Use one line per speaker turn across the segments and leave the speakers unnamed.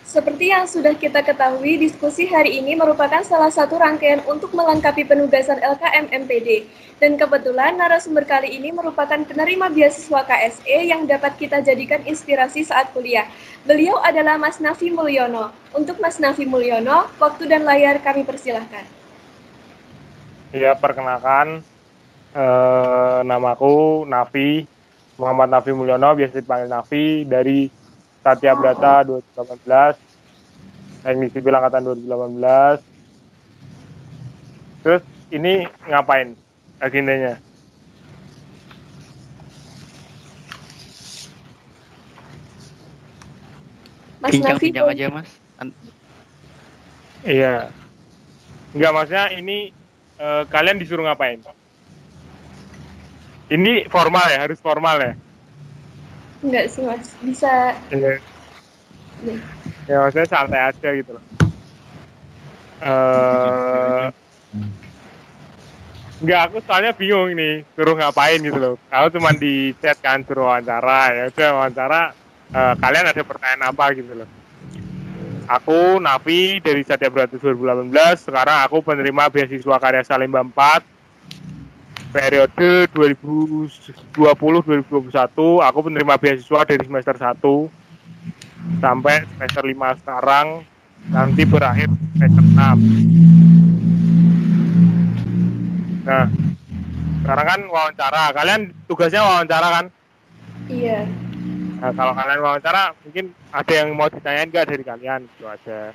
Seperti yang sudah kita ketahui, diskusi hari ini merupakan salah satu rangkaian untuk melengkapi penugasan LKM MPD. Dan kebetulan narasumber kali ini merupakan penerima beasiswa KSE yang dapat kita jadikan inspirasi saat kuliah. Beliau adalah Mas Nafi Mulyono. Untuk Mas Nafi Mulyono, waktu dan layar kami persilahkan.
Ya, perkenalkan, namaku Nafi, Muhammad Nafi Mulyono, biasa dipanggil Nafi, dari Satya Brata 2018, Teknik Sipil Angkatan 2018. Terus ini ngapain agendanya?
Mas Nafi,
Bincang-bincang aja, Mas.
Iya. Enggak, maksudnya ini kalian disuruh ngapain? Ini formal ya, harus formal ya?
Enggak sih Mas, bisa...
Iya. Ya, maksudnya santai aja gitu loh. Enggak, aku soalnya bingung nih, suruh ngapain gitu loh. Kalau cuma di chat kan, suruh wawancara, ya udah wawancara, kalian ada pertanyaan apa gitu loh. Aku Nafi dari Satya Brata 2018, sekarang aku penerima beasiswa Karya Salimba 4, periode 2020-2021, aku penerima beasiswa dari semester 1 sampai semester 5 sekarang, nanti berakhir semester 6. Nah, sekarang kan wawancara, kalian tugasnya wawancara kan?
Iya.
Nah, kalau kalian wawancara, mungkin ada yang mau ditanyain nggak dari kalian, gitu aja.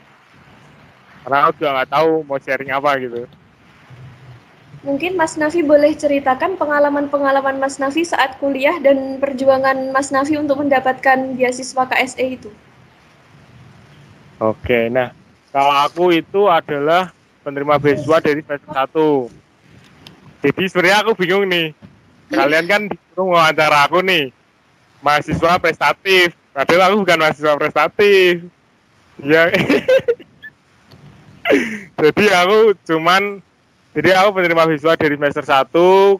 Karena aku juga nggak tahu mau sharing apa gitu.
Mungkin Mas Nafi boleh ceritakan pengalaman-pengalaman Mas Nafi saat kuliah dan perjuangan Mas Nafi untuk mendapatkan beasiswa KSE itu.
Oke, nah kalau aku itu adalah penerima beasiswa dari semester 1. Jadi sebenarnya aku bingung nih. Kalian kan disuruh wawancara aku nih, mahasiswa prestatif. Padahal aku bukan mahasiswa prestatif. Ya. Jadi aku penerima beasiswa dari semester 1.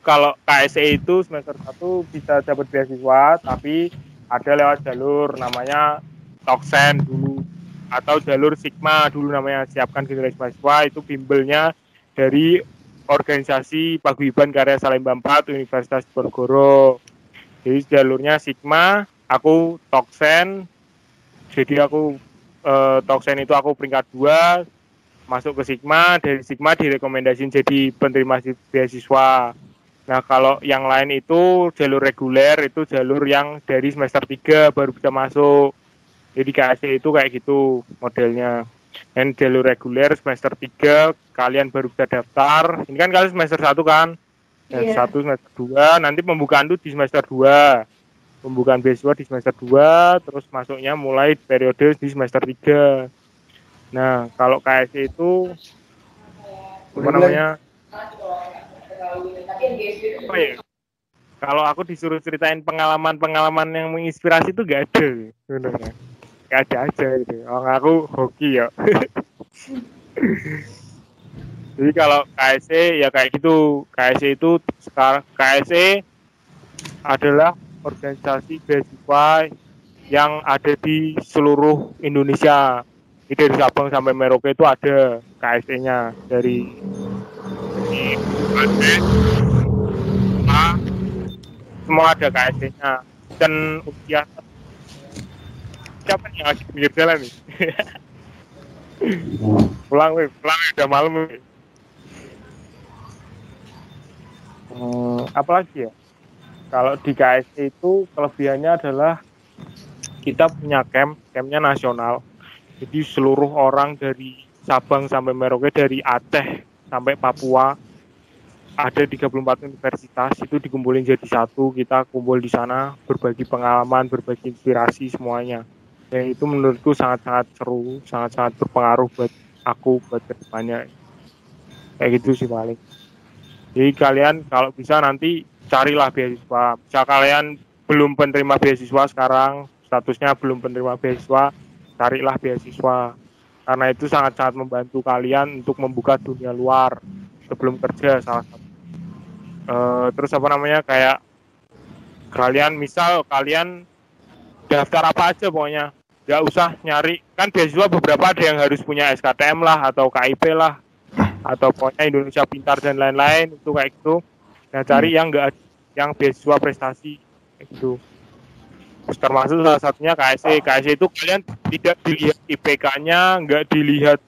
Kalau KSE itu semester 1 bisa dapat beasiswa, tapi ada lewat jalur namanya Toksen dulu, atau jalur Sigma dulu namanya, siapkan generasi mahasiswa. Itu bimbelnya dari organisasi Paguyuban Karya Salimba 4 Universitas Diponegoro. Jadi jalurnya Sigma, aku Toksen. Jadi aku Toksen itu aku peringkat 2, masuk ke Sigma, dari Sigma direkomendasiin jadi penerima beasiswa. Nah, kalau yang lain itu jalur reguler, itu jalur yang dari semester 3 baru bisa masuk. Jadi KSE itu kayak gitu modelnya. Dan jalur reguler semester 3 kalian baru bisa daftar. Ini kan kalian semester 1 kan?
Iya.
1 semester 2, nanti pembukaan itu di semester 2. Pembukaan beasiswa di semester 2, terus masuknya mulai periode di semester 3. Nah, kalau KSE itu apa namanya? Apa ya? Kalau aku disuruh ceritain pengalaman-pengalaman yang menginspirasi itu gak ada sebenarnya. Gak ada aja gitu. Aku hoki ya. Jadi kalau KSE ya kayak gitu. KSE itu sekarang KSE adalah organisasi beasiswa yang ada di seluruh Indonesia. Jadi dari Sabang sampai Merauke itu ada KSE-nya, dari Aceh, semua ada KSE-nya. Dan usia siapa yang lagi pinggir jalan nih? pulang udah malam. Apalagi ya? Kalau di KSE itu kelebihannya adalah kita punya campnya nasional. Jadi seluruh orang dari Sabang sampai Merauke, dari Aceh sampai Papua, ada 34 universitas itu dikumpulin jadi satu. Kita kumpul di sana, berbagi pengalaman, berbagi inspirasi semuanya. Dan itu menurutku sangat-sangat seru, sangat-sangat berpengaruh buat aku, buat kedepannya. Kayak gitu sih paling. Jadi kalian kalau bisa nanti carilah beasiswa. Bisa kalian belum penerima beasiswa sekarang, statusnya belum penerima beasiswa, carilah beasiswa. Karena itu sangat-sangat membantu kalian untuk membuka dunia luar sebelum kerja salah satu. Terus apa namanya, kayak kalian misal kalian daftar apa aja pokoknya, nggak usah nyari, kan beasiswa beberapa ada yang harus punya SKTM lah atau KIP lah atau pokoknya Indonesia Pintar dan lain-lain itu kayak gitu. Nah cari yang nggak, yang beasiswa prestasi kayak gitu. Terus termasuk salah satunya KSE. KSE itu kalian tidak dilihat IPK-nya, nggak dilihat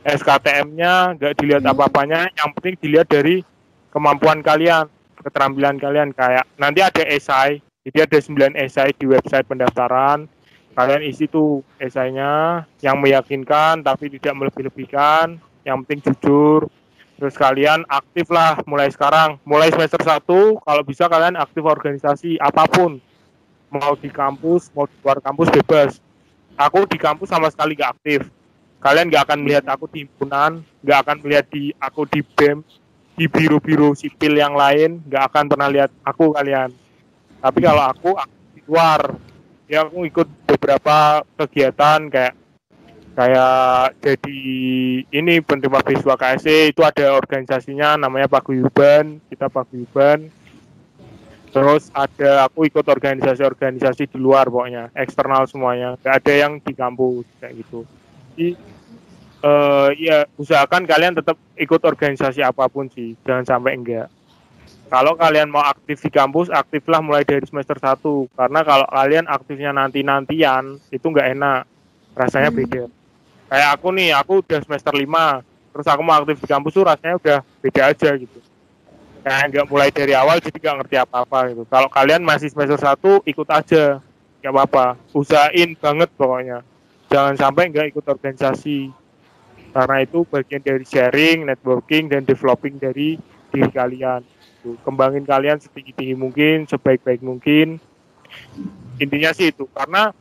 SKTM-nya, nggak dilihat apa-apanya, yang penting dilihat dari kemampuan kalian, keterampilan kalian. Kayak nanti ada esai, jadi ada 9 esai di website pendaftaran. Kalian isi tuh esainya yang meyakinkan tapi tidak melebih-lebihkan, yang penting jujur. Terus kalian aktif lah mulai sekarang, mulai semester 1 kalau bisa kalian aktif organisasi apapun. Mau di kampus, mau di luar kampus bebas. Aku di kampus sama sekali nggak aktif. Kalian nggak akan melihat aku di himpunan, nggak akan melihat aku di BEM, di biro-biro sipil yang lain, nggak akan pernah lihat aku kalian. Tapi kalau aku di luar, ya aku ikut beberapa kegiatan kayak jadi ini penerima beasiswa KSE, itu ada organisasinya namanya Paguyuban, kita Paguyuban. Terus aku ikut organisasi-organisasi di luar pokoknya, eksternal semuanya, nggak ada yang di kampus kayak gitu. Jadi ya usahakan kalian tetap ikut organisasi apapun sih, jangan sampai enggak. Kalau kalian mau aktif di kampus, aktiflah mulai dari semester 1. Karena kalau kalian aktifnya nanti-nantian, itu nggak enak. Rasanya beda. Kayak aku nih, aku udah semester 5. Terus aku mau aktif di kampus tuh rasanya udah beda aja gitu. Kayak nggak mulai dari awal, jadi nggak ngerti apa-apa gitu. Kalau kalian masih semester 1, ikut aja. Nggak apa-apa. Usahain banget pokoknya. Jangan sampai nggak ikut organisasi. Karena itu bagian dari sharing, networking, dan developing dari diri kalian. Kembangin kalian setinggi-tinggi mungkin, sebaik-baik mungkin. Intinya sih itu, karena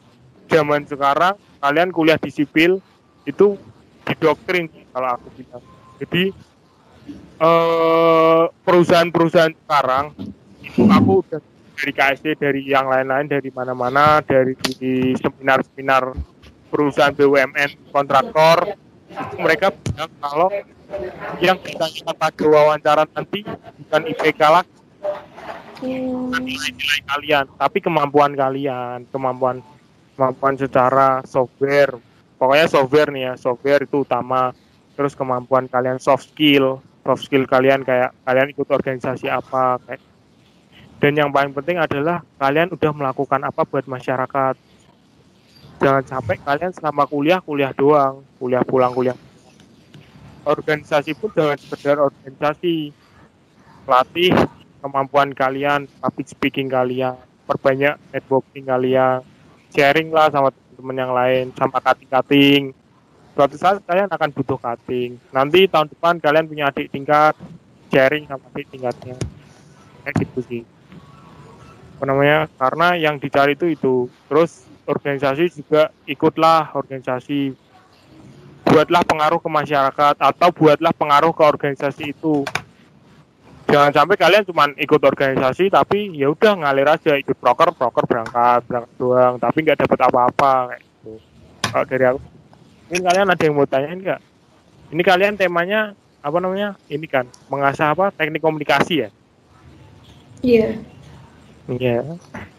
zaman sekarang kalian kuliah di sipil itu didoktrin kalau aku bilang. Jadi perusahaan-perusahaan sekarang itu aku udah dari KSD, dari yang lain-lain, dari mana-mana, dari seminar-seminar perusahaan BUMN kontraktor, itu mereka bilang kalau yang ditanya pada wawancara nanti bukan IPK lah, nilai-nilai kalian, tapi kemampuan kalian, kemampuan secara software. Pokoknya software nih ya, software itu utama. Terus kemampuan kalian soft skill kalian kayak kalian ikut organisasi apa kayak. Dan yang paling penting adalah kalian udah melakukan apa buat masyarakat. Jangan sampai kalian selama kuliah doang, kuliah pulang. Organisasi pun jangan sekedar organisasi, latih kemampuan kalian, public speaking kalian, perbanyak networking kalian, sharing lah sama teman-teman yang lain, sama cutting. Suatu saat kalian akan butuh cutting. Nanti tahun depan kalian punya adik tingkat, sharing sama adik tingkatnya. Kayak gitu sih. Apa namanya? Karena yang dicari itu. Terus organisasi juga ikutlah organisasi. Buatlah pengaruh ke masyarakat atau buatlah pengaruh ke organisasi itu. Jangan sampai kalian cuma ikut organisasi tapi ya udah ngalir aja, ikut proker berangkat doang tapi nggak dapat apa-apa kayak gitu. Kalau dari aku, mungkin kalian ada yang mau tanyain nggak? Ini kalian temanya apa namanya? Ini kan mengasah apa? Teknik komunikasi ya?
Iya.
Iya.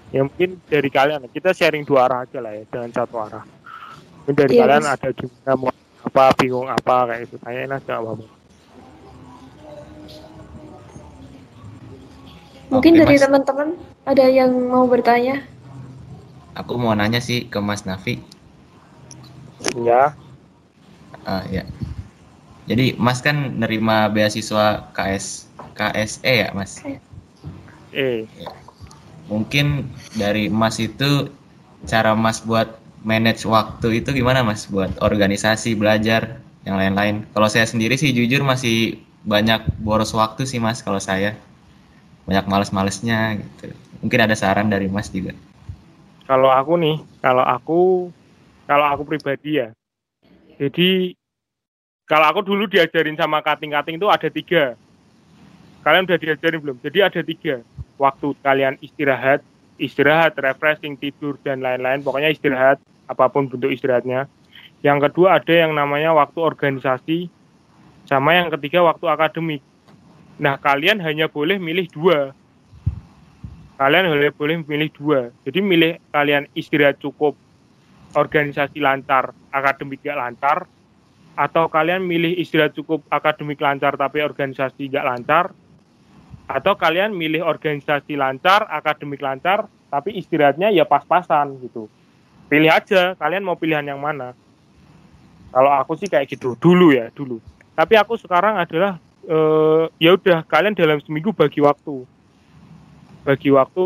Ya mungkin dari kalian kita sharing 2 arah aja lah ya, jangan 1 arah. Mungkin dari kalian ada gimana mau apa, bingung apa kayak itu, tanyain aja apa-apa.
Mungkin dari teman-teman ada yang mau bertanya?
Aku mau nanya sih ke Mas Nafi.
Ya.
Ya. Jadi Mas kan nerima beasiswa KSE ya Mas?
Ya.
Mungkin dari Mas itu cara Mas buat manage waktu itu gimana Mas buat organisasi, belajar, yang lain-lain. Kalau saya sendiri sih jujur masih banyak boros waktu sih Mas kalau saya. Banyak males-malesnya gitu. Mungkin ada saran dari Mas juga.
Kalau aku pribadi ya. Jadi kalau aku dulu diajarin sama cutting itu ada 3. Kalian udah diajarin belum? Jadi ada 3. Waktu kalian istirahat, refreshing, tidur, dan lain-lain. Pokoknya istirahat, apapun bentuk istirahatnya. Yang kedua ada yang namanya waktu organisasi. Sama yang ketiga waktu akademik. Nah, kalian hanya boleh milih 2. Jadi milih kalian istirahat cukup organisasi lancar, akademik gak lancar, atau kalian milih istirahat cukup, akademik lancar tapi organisasi gak lancar, atau kalian milih organisasi lancar, akademik lancar, tapi istirahatnya ya pas-pasan gitu. Pilih aja, kalian mau pilihan yang mana. Kalau aku sih kayak gitu dulu. Tapi aku sekarang adalah ya udah, kalian dalam seminggu bagi waktu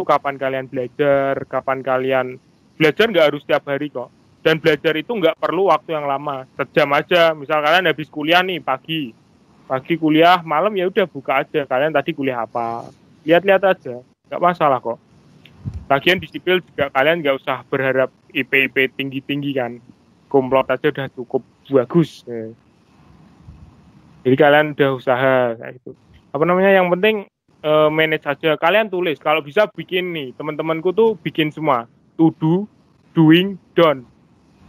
kapan kalian belajar, kapan kalian belajar. Nggak harus setiap hari kok. Dan belajar itu nggak perlu waktu yang lama, sejam aja. Misal kalian habis kuliah nih pagi kuliah, malam ya udah buka aja kalian tadi kuliah apa, lihat-lihat aja, nggak masalah kok. Lagian di sipil juga kalian nggak usah berharap IP tinggi-tinggi kan, komplot aja udah cukup bagus. Jadi kalian udah usaha kayak gitu. Apa namanya, yang penting manage aja. Kalian tulis, kalau bisa bikin nih, teman-temanku tuh bikin semua to do, doing, done.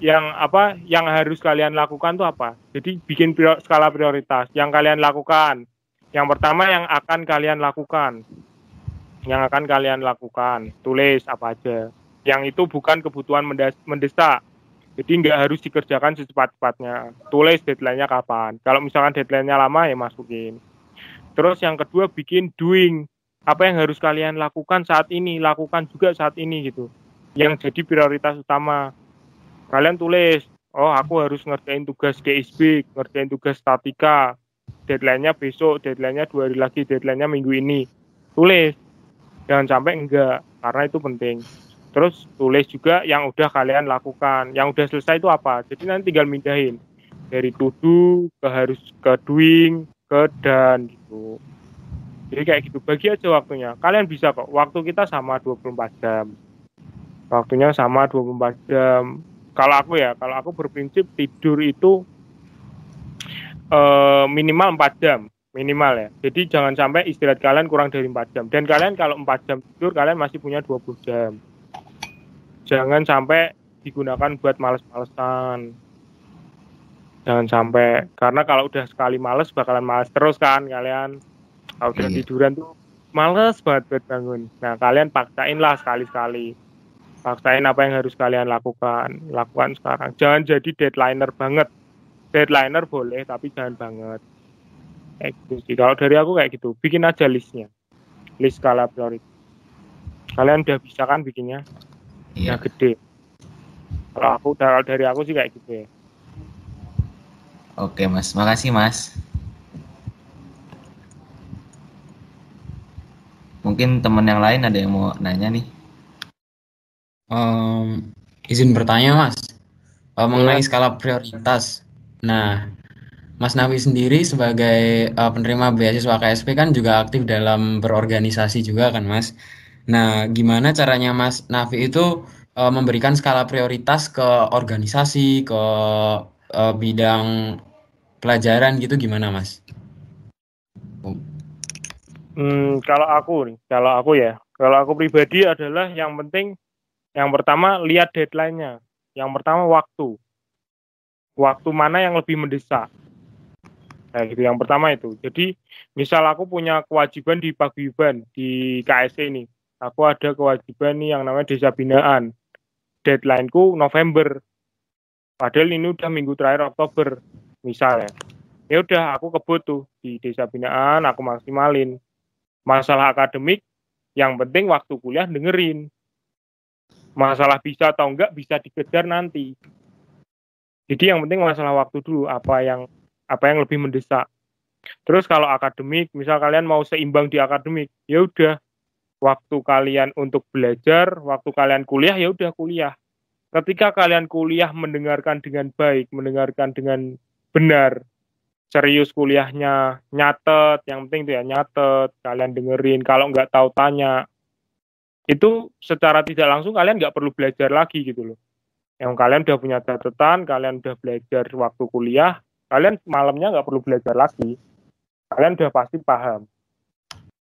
Yang harus kalian lakukan tuh apa. Jadi bikin skala prioritas yang kalian lakukan. Yang pertama yang akan kalian lakukan, tulis apa aja. Yang itu bukan kebutuhan mendesak, jadi nggak harus dikerjakan secepat-cepatnya. Tulis deadline-nya kapan. Kalau misalkan deadline-nya lama ya masukin. Terus yang kedua bikin doing, apa yang harus kalian lakukan saat ini, lakukan juga saat ini gitu, yang jadi prioritas utama. Kalian tulis, oh aku harus ngerjain tugas GSB, ngerjain tugas statika, deadline-nya besok, deadline-nya 2 hari lagi, deadline-nya minggu ini. Tulis, jangan sampai enggak, karena itu penting. Terus tulis juga yang udah kalian lakukan, yang udah selesai itu apa. Jadi nanti tinggal mindahin dari to do ke doing ke done gitu. Jadi kayak gitu, bagi aja waktunya. Kalian bisa kok, waktu kita sama 24 jam. Waktunya sama 24 jam. Kalau aku berprinsip tidur itu minimal 4 jam. Minimal ya. Jadi jangan sampai istirahat kalian kurang dari 4 jam. Dan kalian kalau 4 jam tidur, kalian masih punya 20 jam. Jangan sampai digunakan buat males-malesan. Jangan sampai, karena kalau udah sekali males, bakalan males terus kan kalian. Kalau udah tiduran tuh males banget buat bangun. Nah, kalian paksain lah sekali-sekali. Paksain apa yang harus kalian lakukan sekarang. Jangan jadi deadlineer banget. Deadlineer boleh, tapi jangan banget. Kayak gitu sih. Kalau dari aku kayak gitu. Bikin aja listnya. List skala prioritas. Kalian udah bisa kan bikinnya? Yang gede. Kalau dari aku sih kayak gitu ya.
Oke Mas, makasih Mas. Mungkin teman yang lain ada yang mau nanya nih.
Izin bertanya Mas, mengenai skala prioritas. Nah, Mas Nafi sendiri sebagai penerima beasiswa KSP kan juga aktif dalam berorganisasi juga kan Mas. Nah, gimana caranya Mas Nafi itu memberikan skala prioritas ke organisasi, ke bidang pelajaran gitu, gimana Mas?
Kalau aku pribadi adalah yang penting, yang pertama lihat deadline-nya. Yang pertama waktu mana yang lebih mendesak. Nah gitu, yang pertama itu. Jadi misal aku punya kewajiban di paguyuban di KSC ini, aku ada kewajiban nih yang namanya desa binaan. Deadline-ku November. Padahal ini udah minggu terakhir Oktober misalnya. Ya udah aku kebut tuh di desa binaan, aku maksimalin. Masalah akademik, yang penting waktu kuliah dengerin. Masalah bisa atau enggak bisa dikejar nanti. Jadi yang penting masalah waktu dulu, apa yang lebih mendesak. Terus kalau akademik, misal kalian mau seimbang di akademik, ya udah waktu kalian untuk belajar, waktu kalian kuliah ya udah kuliah. Ketika kalian kuliah mendengarkan dengan baik, mendengarkan dengan benar, serius kuliahnya, nyatet, yang penting itu ya nyatet, kalian dengerin, kalau nggak tahu tanya. Itu secara tidak langsung kalian nggak perlu belajar lagi gitu loh. Yang kalian udah punya catatan, kalian udah belajar waktu kuliah, kalian malamnya nggak perlu belajar lagi. Kalian udah pasti paham.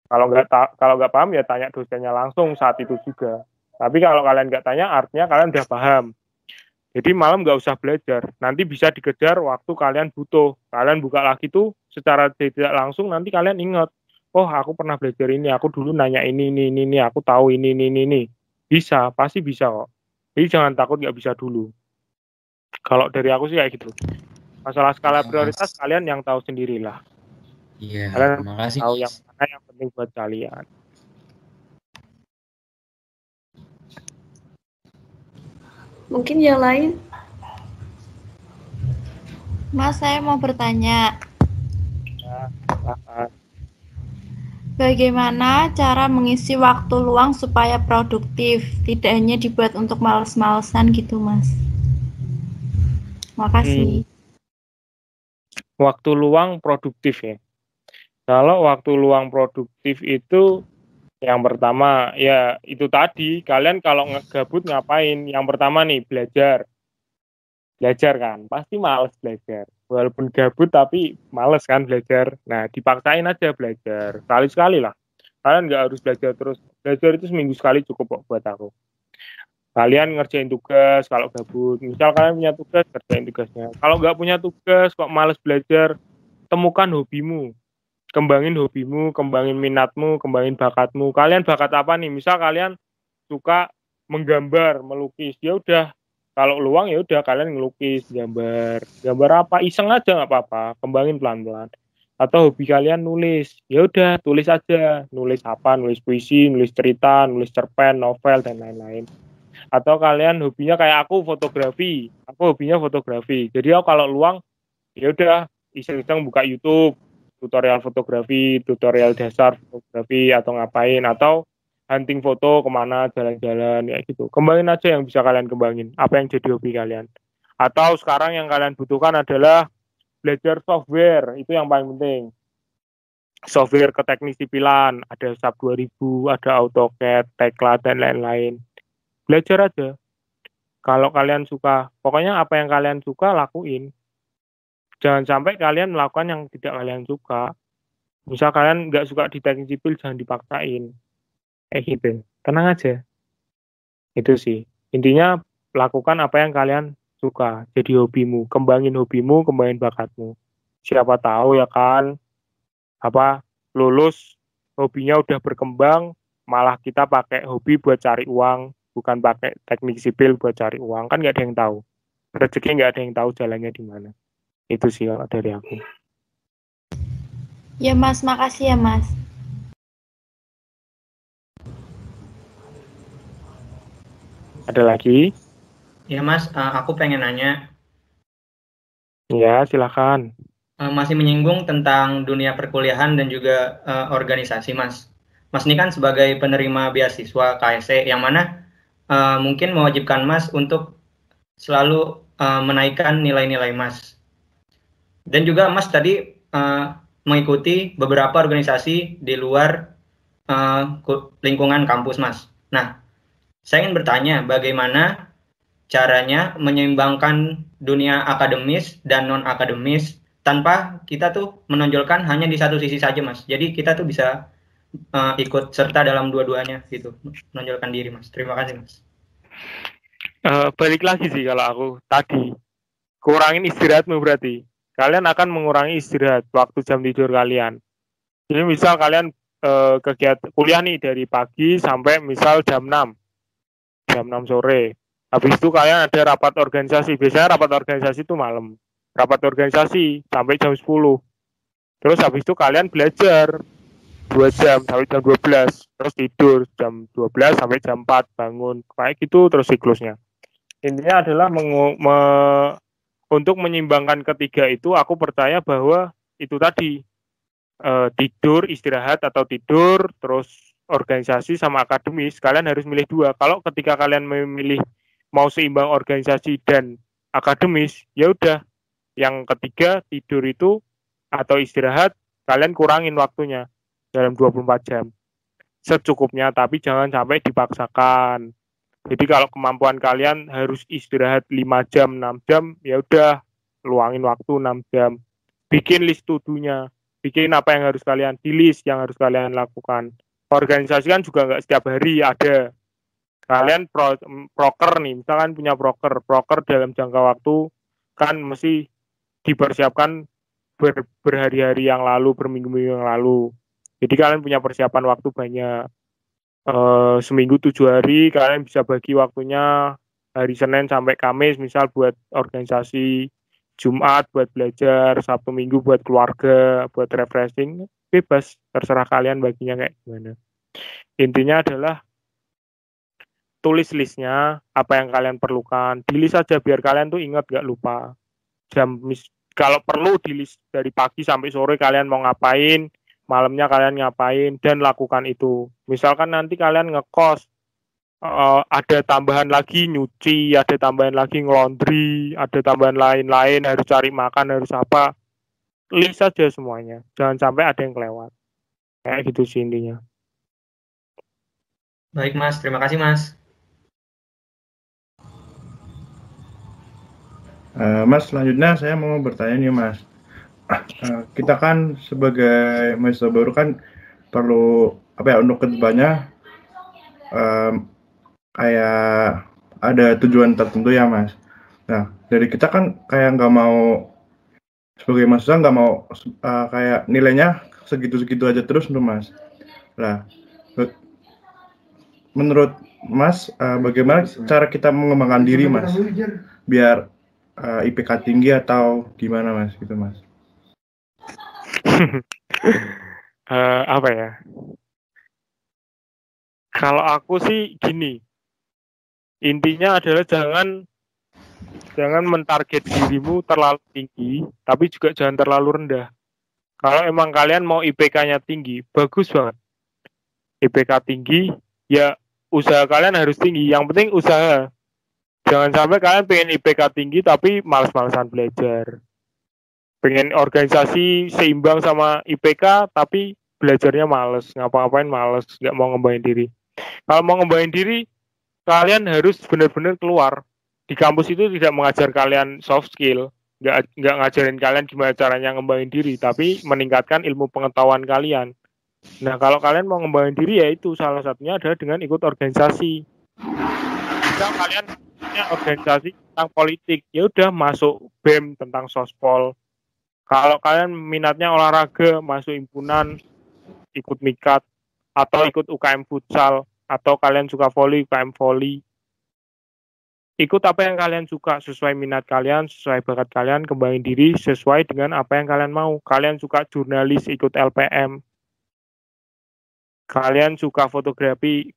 Kalau nggak paham ya tanya dosennya langsung saat itu juga. Tapi kalau kalian nggak tanya, artinya kalian udah paham. Jadi malam nggak usah belajar. Nanti bisa dikejar waktu kalian butuh. Kalian buka lagi tuh secara tidak langsung, nanti kalian ingat. Oh, aku pernah belajar ini. Aku dulu nanya ini. Aku tahu ini. Bisa, pasti bisa kok. Jadi jangan takut nggak bisa dulu. Kalau dari aku sih kayak gitu. Masalah skala
Mas.
prioritas kalian yang tahu sendirilah.
Iya,
Kalian
terima kasih
tahu
Mas.
yang mana yang penting buat kalian.
Mungkin yang lain?
Mas, saya mau bertanya,
Ya, silakan.
bagaimana cara mengisi waktu luang supaya produktif, tidak hanya dibuat untuk males-malesan gitu, Mas. Makasih.
Waktu luang produktif ya. Kalau waktu luang produktif itu yang pertama ya itu tadi, kalian kalau ngegabut ngapain? Yang pertama nih belajar. Belajar kan, pasti males belajar. Walaupun gabut tapi males kan belajar. Nah, dipaksain aja belajar. Sekali-sekali lah. Kalian nggak harus belajar terus. Belajar itu seminggu sekali cukup kok buat aku. Kalian ngerjain tugas kalau gabut. Misal kalian punya tugas, kerjain tugasnya. Kalau nggak punya tugas, kok males belajar, temukan hobimu. Kembangin hobimu, kembangin minatmu, kembangin bakatmu. Kalian bakat apa nih? Misal kalian suka menggambar, melukis. Ya udah, kalau luang ya udah kalian ngelukis, gambar. Gambar apa? Iseng aja nggak apa-apa. Kembangin pelan-pelan. Atau hobi kalian nulis. Ya udah, tulis aja. Nulis apa? Nulis puisi, nulis cerita, nulis cerpen, novel dan lain-lain. Atau kalian hobinya kayak aku fotografi. Aku hobinya fotografi. Jadi aku kalau luang ya udah iseng-iseng buka YouTube, tutorial fotografi, tutorial dasar fotografi atau ngapain atau hunting foto kemana jalan-jalan ya gitu. Kembangin aja yang bisa kalian kembangin. Apa yang jadi hobi kalian. Atau sekarang yang kalian butuhkan adalah belajar software. Itu yang paling penting. Software ke teknik sipilan, ada SAP 2000, ada AutoCAD, Tekla dan lain-lain. Belajar aja. Kalau kalian suka, pokoknya apa yang kalian suka lakuin. Jangan sampai kalian melakukan yang tidak kalian suka. Misal kalian nggak suka di teknik sipil, jangan dipaksain. Gitu. Tenang aja. Itu sih. Intinya lakukan apa yang kalian suka. Jadi hobimu. Kembangin hobimu, kembangin bakatmu. Siapa tahu ya kan, lulus, hobinya udah berkembang, malah kita pakai hobi buat cari uang, bukan pakai teknik sipil buat cari uang. Kan nggak ada yang tahu. Rezeki nggak ada yang tahu jalannya di mana. Itu sih kalau dari aku.
Ya, Mas, makasih ya, Mas.
Ada lagi?
Ya Mas, aku pengen nanya,
Ya, silakan.
masih menyinggung tentang dunia perkuliahan dan juga organisasi Mas. Mas ini kan sebagai penerima beasiswa KSE yang mana mungkin mewajibkan Mas untuk selalu menaikkan nilai-nilai Mas. Dan juga Mas tadi mengikuti beberapa organisasi di luar lingkungan kampus Mas. Nah, saya ingin bertanya bagaimana caranya menyeimbangkan dunia akademis dan non-akademis tanpa kita tuh menonjolkan hanya di satu sisi saja Mas. Jadi kita tuh bisa ikut serta dalam dua-duanya gitu, menonjolkan diri Mas. Terima kasih Mas.
Balik lagi sih kalau aku tadi, kurangin istirahatmu berarti. Kalian akan mengurangi istirahat, waktu jam tidur kalian. Jadi misal kalian kegiatan kuliah nih dari pagi sampai misal jam 6 sore. Habis itu kalian ada rapat organisasi. Biasanya rapat organisasi itu malam. Rapat organisasi sampai jam 10. Terus habis itu kalian belajar 2 jam sampai jam 12. Terus tidur jam 12 sampai jam 4 bangun. Kayak gitu terus siklusnya. Intinya adalah untuk menyeimbangkan ketiga itu aku percaya bahwa itu tadi tidur, istirahat atau tidur, terus organisasi sama akademis, kalian harus milih dua. Kalau ketika kalian memilih mau seimbang organisasi dan akademis, ya udah yang ketiga tidur itu atau istirahat kalian kurangin waktunya dalam 24 jam. Secukupnya tapi jangan sampai dipaksakan. Jadi kalau kemampuan kalian harus istirahat 5 jam, 6 jam, ya udah luangin waktu 6 jam. Bikin list to-do-nya. Bikin apa yang harus kalian di list yang harus kalian lakukan. Organisasi kan juga nggak setiap hari ada. Kalian proker nih, misalkan punya proker dalam jangka waktu kan mesti dipersiapkan berhari-hari yang lalu, berminggu-minggu yang lalu. Jadi kalian punya persiapan waktu banyak. Seminggu 7 hari kalian bisa bagi waktunya hari Senin sampai Kamis misal buat organisasi, Jumat buat belajar, Sabtu Minggu buat keluarga, buat refreshing, bebas, terserah kalian baginya kayak gimana. Intinya adalah tulis listnya, apa yang kalian perlukan, di list aja biar kalian tuh ingat gak lupa. Kalau perlu di list dari pagi sampai sore kalian mau ngapain, malamnya kalian ngapain, dan lakukan itu. Misalkan nanti kalian ngekos, ada tambahan lagi nyuci, ada tambahan lagi ngelondri, ada tambahan lain-lain, harus cari makan, harus apa, list aja semuanya, jangan sampai ada yang kelewat. Kayak gitu sih intinya.
Baik Mas, terima kasih Mas.
Mas, selanjutnya saya mau bertanya nih Mas. Kita kan sebagai mahasiswa baru kan perlu untuk kedepannya kayak ada tujuan tertentu ya Mas. Nah, dari kita kan kayak nggak mau sebagai mahasiswa nggak mau kayak nilainya segitu-segitu aja terus tuh Mas. Nah, menurut Mas, bagaimana cara kita mengembangkan diri Mas biar IPK tinggi atau gimana Mas gitu Mas?
Apa ya? Kalau aku sih gini, intinya adalah jangan mentarget dirimu terlalu tinggi, tapi juga jangan terlalu rendah. Kalau emang kalian mau IPK-nya tinggi, bagus banget. IPK tinggi, ya usaha kalian harus tinggi. Yang penting usaha. Jangan sampai kalian pengen IPK tinggi tapi malas-malasan belajar. Pengen organisasi seimbang sama IPK tapi belajarnya males, ngapa-ngapain males, nggak mau ngembangin diri. Kalau mau ngembangin diri, kalian harus benar-benar keluar. Di kampus itu tidak mengajar kalian soft skill, nggak ngajarin kalian gimana caranya ngembangin diri, tapi meningkatkan ilmu pengetahuan kalian. Nah, kalau kalian mau ngembangin diri, ya itu salah satunya adalah dengan ikut organisasi. Misal kalian punya organisasi tentang politik, ya udah masuk BEM tentang sospol. Kalau kalian minatnya olahraga, masuk himpunan, ikut mikat, atau ikut UKM futsal, atau kalian suka voli, UKM voli. Ikut apa yang kalian suka, sesuai minat kalian, sesuai bakat kalian, kembangin diri sesuai dengan apa yang kalian mau. Kalian suka jurnalis, ikut LPM. Kalian suka fotografi,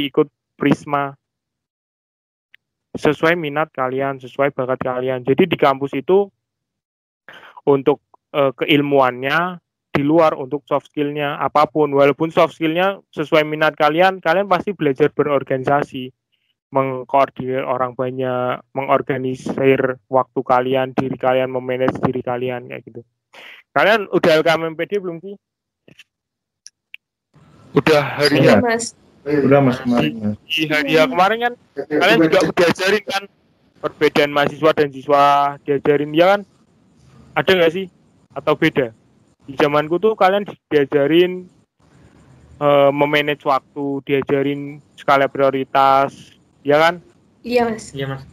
ikut Prisma. Sesuai minat kalian, sesuai bakat kalian. Jadi di kampus itu untuk keilmuannya, di luar untuk soft skill-nya, apapun. Walaupun soft skill-nya sesuai minat kalian pasti belajar berorganisasi. Mengkoordinir orang banyak, mengorganisir waktu kalian, diri kalian, memanage diri kalian, kayak gitu. Kalian udah LKMMPD belum sih? Udah hari ya?
Mas.
Udah Mas kemarin Mas.
Di hari ya kemarin kan kalian juga diajarin kan perbedaan mahasiswa dan siswa, diajarin ya kan? Ada nggak sih? Atau beda? Di zamanku tuh kalian diajarin memanage waktu, diajarin skala prioritas, ya kan?
Iya Mas.
Iya Mas.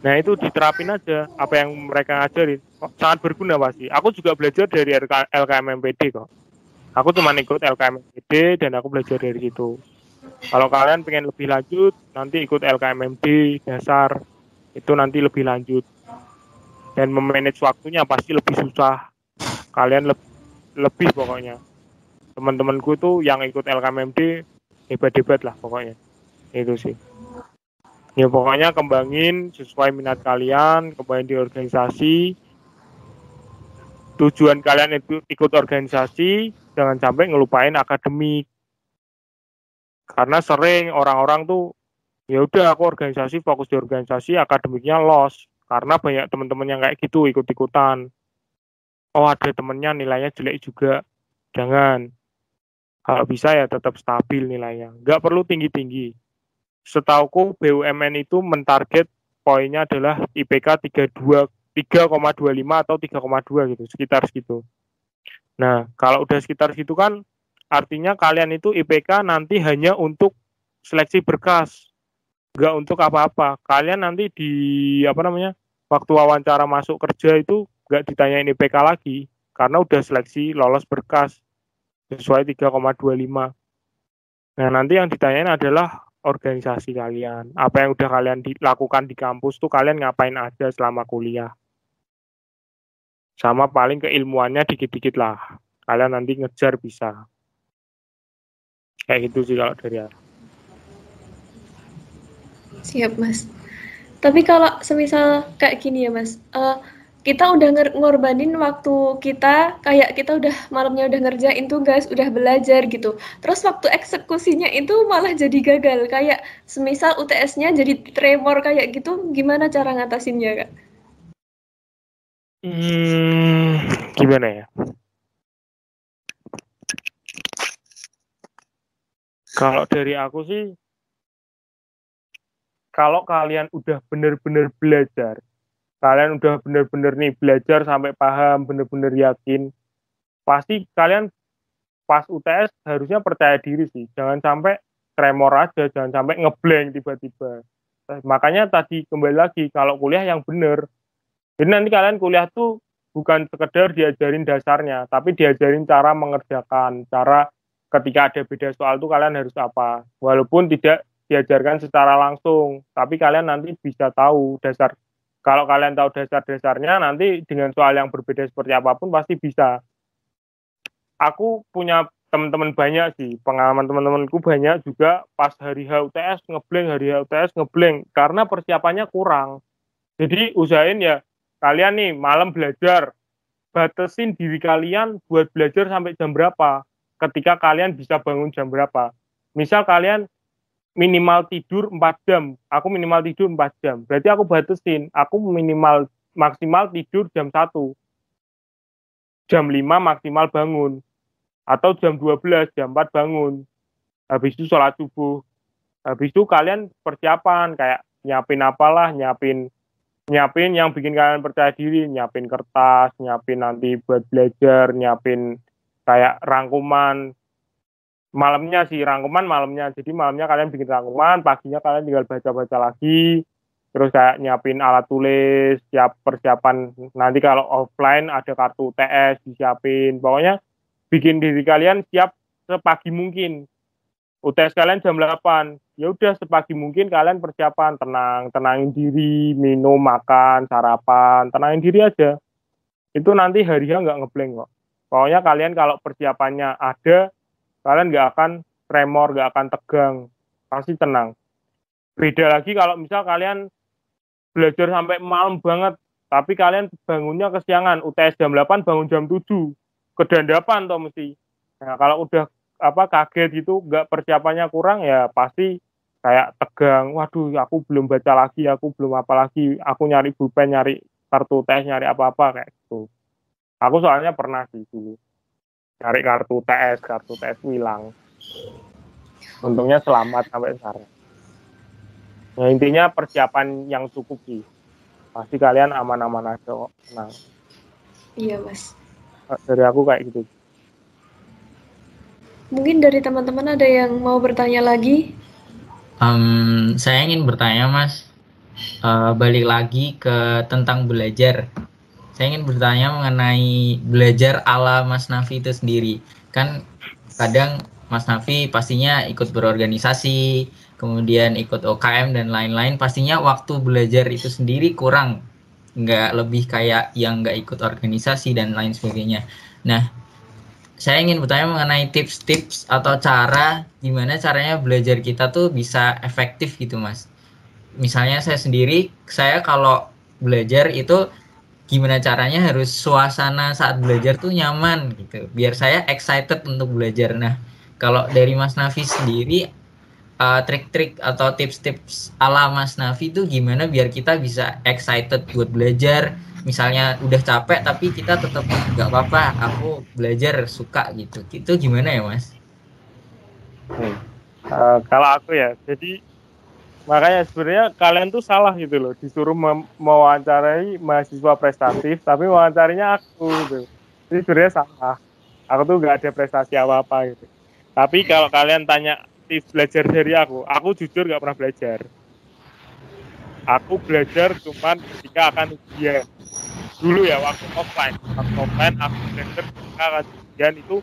Nah itu diterapin aja apa yang mereka ngajarin, sangat berguna pasti. Aku juga belajar dari LKMMPD kok. Aku cuma ikut LKMMPD dan aku belajar dari situ. Kalau kalian pengen lebih lanjut, nanti ikut LKMMD dasar, itu nanti lebih lanjut. Dan memanage waktunya pasti lebih susah. Kalian lebih pokoknya. Teman-temanku tuh yang ikut LKMMD hebat-hebat lah pokoknya. Itu sih. Ya pokoknya kembangin sesuai minat kalian, kembangin di organisasi. Tujuan kalian itu ikut organisasi, jangan sampai ngelupain akademik. Karena sering orang-orang tuh ya udah aku organisasi, fokus di organisasi, akademiknya loss. Karena banyak teman-teman yang kayak gitu ikut-ikutan. Oh ada temennya nilainya jelek juga. Jangan. Kalau bisa ya tetap stabil nilainya. Nggak perlu tinggi-tinggi. Setauku BUMN itu mentarget poinnya adalah IPK 3,25 atau 3,2 gitu, sekitar segitu. Nah, kalau udah sekitar segitu kan artinya kalian itu IPK nanti hanya untuk seleksi berkas. Nggak untuk apa-apa. Kalian nanti di waktu wawancara masuk kerja itu nggak ditanyain IPK lagi karena udah seleksi lolos berkas sesuai 3,25. Nah, nanti yang ditanyain adalah organisasi kalian. Apa yang udah kalian lakukan di kampus tuh kalian ngapain aja selama kuliah. Sama paling keilmuannya dikit-dikit lah. Kalian nanti ngejar bisa. Kayak gitu sih kalau dari aku.
Siap, Mas. Tapi kalau semisal kayak gini ya, Mas, kita udah ngorbanin waktu kita, kayak kita udah malamnya udah ngerjain tugas, udah belajar gitu. Terus waktu eksekusinya itu malah jadi gagal, kayak semisal UTS-nya jadi tremor kayak gitu, gimana cara ngatasinnya, Kak?
Gimana ya? Kalau dari aku sih, kalau kalian udah bener-bener belajar, kalian udah bener-bener nih belajar sampai paham, bener-bener yakin, pasti kalian pas UTS harusnya percaya diri sih. Jangan sampai tremor aja, jangan sampai ngeblank tiba-tiba. Makanya tadi kembali lagi, kalau kuliah yang bener. Jadi nanti kalian kuliah tuh bukan sekedar diajarin dasarnya, tapi diajarin cara mengerjakan, cara ketika ada beda soal tuh kalian harus apa. Walaupun tidak diajarkan secara langsung, tapi kalian nanti bisa tahu dasar. Kalau kalian tahu dasar-dasarnya, nanti dengan soal yang berbeda seperti apapun pasti bisa. Aku punya teman-teman banyak sih, pengalaman teman-temanku banyak juga pas hari HUTS ngeblank, karena persiapannya kurang. Jadi usahain ya, kalian nih malam belajar, batasin diri kalian buat belajar sampai jam berapa, ketika kalian bisa bangun jam berapa. Misal kalian minimal tidur 4 jam, aku minimal tidur 4 jam, berarti aku batasin, aku maksimal tidur jam 1, jam 5 maksimal bangun, atau jam 12, jam 4 bangun, habis itu sholat subuh, habis itu kalian persiapan, kayak nyiapin apalah, nyiapin yang bikin kalian percaya diri, nyiapin kertas, nyiapin nanti buat belajar, nyiapin kayak rangkuman, malamnya sih, rangkuman malamnya. Jadi malamnya kalian bikin rangkuman, paginya kalian tinggal baca-baca lagi. Terus kayak nyiapin alat tulis, siap persiapan. Nanti kalau offline ada kartu UTS disiapin. Pokoknya bikin diri kalian siap sepagi mungkin. UTS kalian jam 8. Ya udah sepagi mungkin kalian persiapan, tenangin diri, minum, makan, sarapan, tenangin diri aja. Itu nanti harinya nggak ngeblank kok. Pokoknya kalian kalau persiapannya ada, kalian nggak akan tremor, nggak akan tegang, pasti tenang. Beda lagi kalau misal kalian belajar sampai malam banget, tapi kalian bangunnya kesiangan, UTS jam 8, bangun jam 7, kedandapan toh mesti. Nah kalau udah kaget gitu, nggak persiapannya kurang, ya pasti kayak tegang, waduh aku belum baca lagi, aku belum apa lagi, aku nyari pulpen, nyari kartu UTS, nyari apa-apa kayak gitu. Aku soalnya pernah sih dulu cari kartu TS hilang. Untungnya selamat sampai sekarang. Nah intinya persiapan yang cukup sih. Pasti kalian aman-aman aja kok. Nah.
Iya, Mas.
Dari aku kayak gitu.
Mungkin dari teman-teman ada yang mau bertanya lagi?
Saya ingin bertanya, Mas. Balik lagi ke tentang belajar. Saya ingin bertanya mengenai belajar ala Mas Nafi itu sendiri. Kan kadang Mas Nafi pastinya ikut berorganisasi, kemudian ikut OKM dan lain-lain. Pastinya waktu belajar itu sendiri kurang. Nggak lebih kayak yang nggak ikut organisasi dan lain sebagainya. Nah, saya ingin bertanya mengenai tips-tips atau cara gimana caranya belajar kita tuh bisa efektif gitu, Mas. Misalnya saya kalau belajar itu gimana caranya harus suasana saat belajar tuh nyaman gitu, biar saya excited untuk belajar. Nah, kalau dari Mas Nafi sendiri, trik-trik atau tips-tips ala Mas Nafi tuh gimana biar kita bisa excited buat belajar? Misalnya udah capek tapi kita tetap nggak apa-apa, aku belajar suka gitu. Itu gimana ya, Mas?
Kalau aku ya, jadi makanya sebenarnya kalian tuh salah gitu loh, disuruh mewawancarai mahasiswa prestatif tapi wawancarinya aku gitu. Jadi sebenarnya salah, aku tuh nggak ada prestasi apa-apa gitu. Tapi kalau kalian tanya tips belajar dari aku jujur nggak pernah belajar. Aku belajar cuman ketika akan ujian dulu ya, waktu offline aku belajar ketika akan ujian. Itu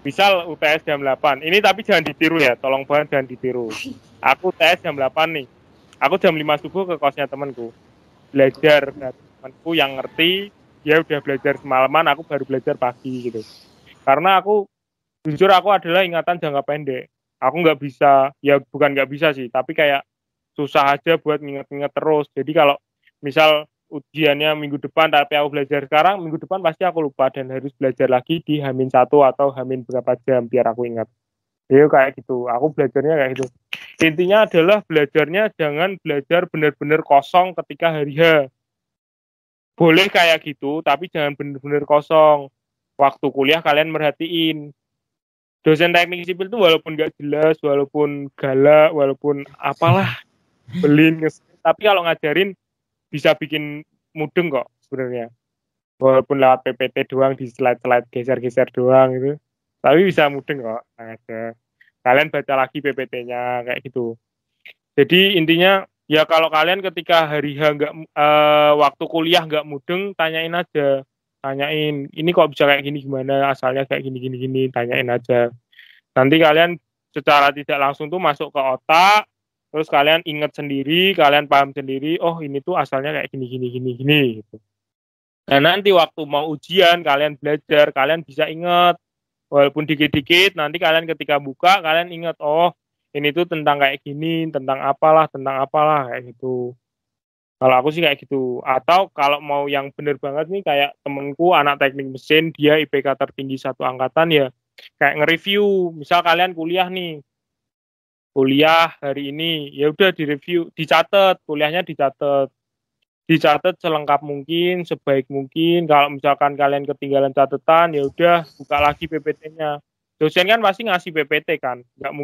Misal UTS jam 8. Ini tapi jangan ditiru ya, tolong banget jangan ditiru. Aku UTS jam 8 nih. Aku jam 5 subuh ke kosnya temanku. Belajar dari temanku yang ngerti, dia udah belajar semalaman, aku baru belajar pagi gitu. Karena jujur aku adalah ingatan jangka pendek. Aku nggak bisa, ya bukan nggak bisa sih, tapi kayak susah aja buat nginget-nginget terus. Jadi kalau misal ujiannya minggu depan tapi aku belajar sekarang, minggu depan pasti aku lupa dan harus belajar lagi di H-1 atau H- berapa jam biar aku ingat. Jadi kayak gitu, aku belajarnya kayak gitu. Intinya adalah belajarnya jangan belajar benar-benar kosong ketika hari H. Boleh kayak gitu, tapi jangan benar-benar kosong. Waktu kuliah kalian merhatiin. Dosen teknik sipil itu walaupun nggak jelas, walaupun galak, walaupun apalah, belin, tapi kalau ngajarin bisa bikin mudeng kok sebenarnya. Walaupun lewat PPT doang, di slide-slide geser-geser doang gitu. Tapi bisa mudeng kok. Kalian baca lagi PPT-nya kayak gitu. Jadi intinya ya kalau kalian ketika hari H waktu kuliah nggak mudeng, tanyain aja. Tanyain, ini kok bisa kayak gini gimana, asalnya kayak gini, tanyain aja. Nanti kalian secara tidak langsung tuh masuk ke otak, terus kalian ingat sendiri, kalian paham sendiri, oh ini tuh asalnya kayak gini gitu. Nah nanti waktu mau ujian kalian belajar, kalian bisa ingat walaupun dikit-dikit, nanti kalian ketika buka kalian ingat, oh ini tuh tentang kayak gini, tentang apalah kayak gitu. Kalau aku sih kayak gitu. Atau kalau mau yang bener banget nih kayak temenku anak teknik mesin, dia IPK tertinggi satu angkatan ya kayak nge-review. Misal kalian kuliah nih, kuliah hari ini, ya udah direview, dicatat, kuliahnya dicatat selengkap mungkin, sebaik mungkin. Kalau misalkan kalian ketinggalan catatan, ya udah buka lagi PPT-nya. Dosen kan pasti ngasih PPT kan, nggak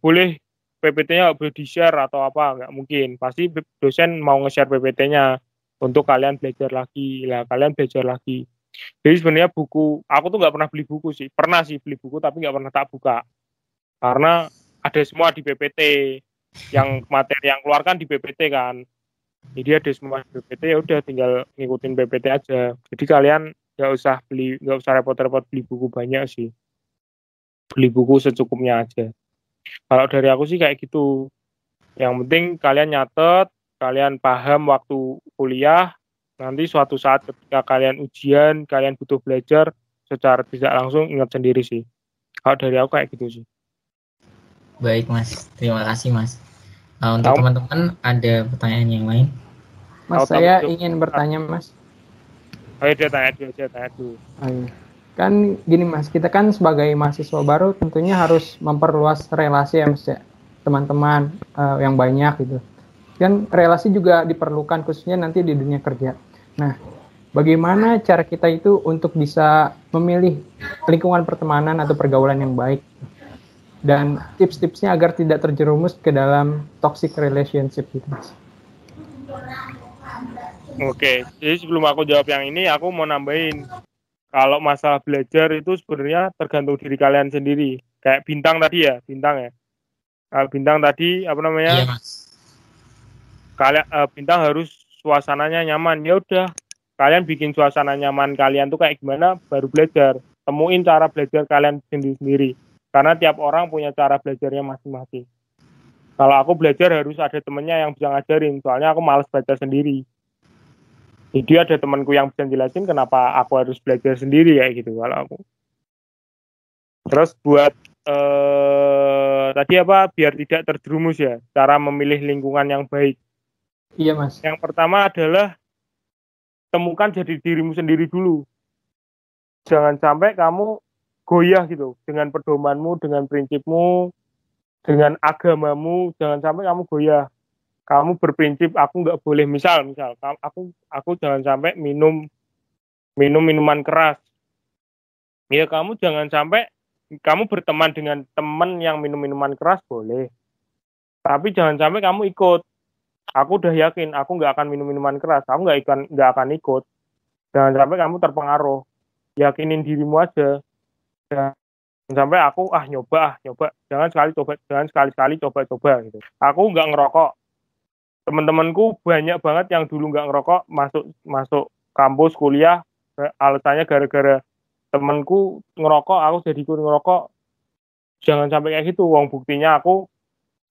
boleh PPT-nya nggak boleh di-share atau apa, nggak mungkin. Pasti dosen mau nge-share PPT-nya untuk kalian belajar lagi. Lah kalian belajar lagi. Jadi sebenarnya buku, aku tuh nggak pernah beli buku sih. Pernah sih beli buku tapi nggak pernah tak buka. Karena ada semua di PPT. Yang materi yang keluarkan di PPT kan. Jadi ada semua di PPT, ya udah tinggal ngikutin PPT aja. Jadi kalian nggak usah repot-repot beli buku banyak sih. Beli buku secukupnya aja. Kalau dari aku sih kayak gitu. Yang penting kalian nyatet, kalian paham waktu kuliah, nanti suatu saat ketika kalian ujian, kalian butuh belajar, secara tidak langsung ingat sendiri sih. Kalau dari aku kayak gitu sih.
Baik Mas, terima kasih Mas. Untuk teman-teman ada pertanyaan yang lain?
Mas, saya ingin bertanya Mas.
Ayo dia tanya dulu.
Kan gini Mas, kita kan sebagai mahasiswa baru tentunya harus memperluas relasi ya Mas ya, teman-teman yang banyak gitu. Kan relasi juga diperlukan khususnya nanti di dunia kerja. Nah, bagaimana cara kita itu untuk bisa memilih lingkungan pertemanan atau pergaulan yang baik? Dan tips-tipsnya agar tidak terjerumus ke dalam toxic relationship gitu Mas.
Oke, jadi sebelum aku jawab yang ini, aku mau nambahin. Kalau masalah belajar itu sebenarnya tergantung diri kalian sendiri. Kayak bintang tadi ya, bintang ya. Bintang tadi apa namanya?
Iya Mas.
Kalian bintang harus suasananya nyaman. Ya udah, kalian bikin suasana nyaman kalian tuh kayak gimana, baru belajar. Temuin cara belajar kalian sendiri-sendiri. Karena tiap orang punya cara belajarnya masing-masing. Kalau aku belajar harus ada temennya yang bisa ngajarin, soalnya aku malas baca sendiri. Jadi ada temanku yang bisa jelasin kenapa aku harus belajar sendiri kayak gitu kalau aku. Terus buat tadi apa, biar tidak terjerumus ya, cara memilih lingkungan yang baik.
Iya Mas.
Yang pertama adalah temukan jadi dirimu sendiri dulu. Jangan sampai kamu goyah gitu dengan pedomanmu, dengan prinsipmu, dengan agamamu. Jangan sampai kamu goyah. Kamu berprinsip aku nggak boleh, misal aku jangan sampai minum minuman keras. Ya kamu jangan sampai kamu berteman dengan teman yang minum minuman keras boleh. Tapi jangan sampai kamu ikut. Aku udah yakin aku nggak akan minum minuman keras. Aku nggak akan ikut. Jangan sampai kamu terpengaruh. Yakinin dirimu aja. Jangan sampai aku nyoba. Jangan sekali-sekali coba gitu. Aku nggak ngerokok. Teman-temanku banyak banget yang dulu nggak ngerokok masuk kampus kuliah, alasannya gara-gara temanku ngerokok, aku jadi ikut ngerokok. Jangan sampai kayak gitu. Wong buktinya aku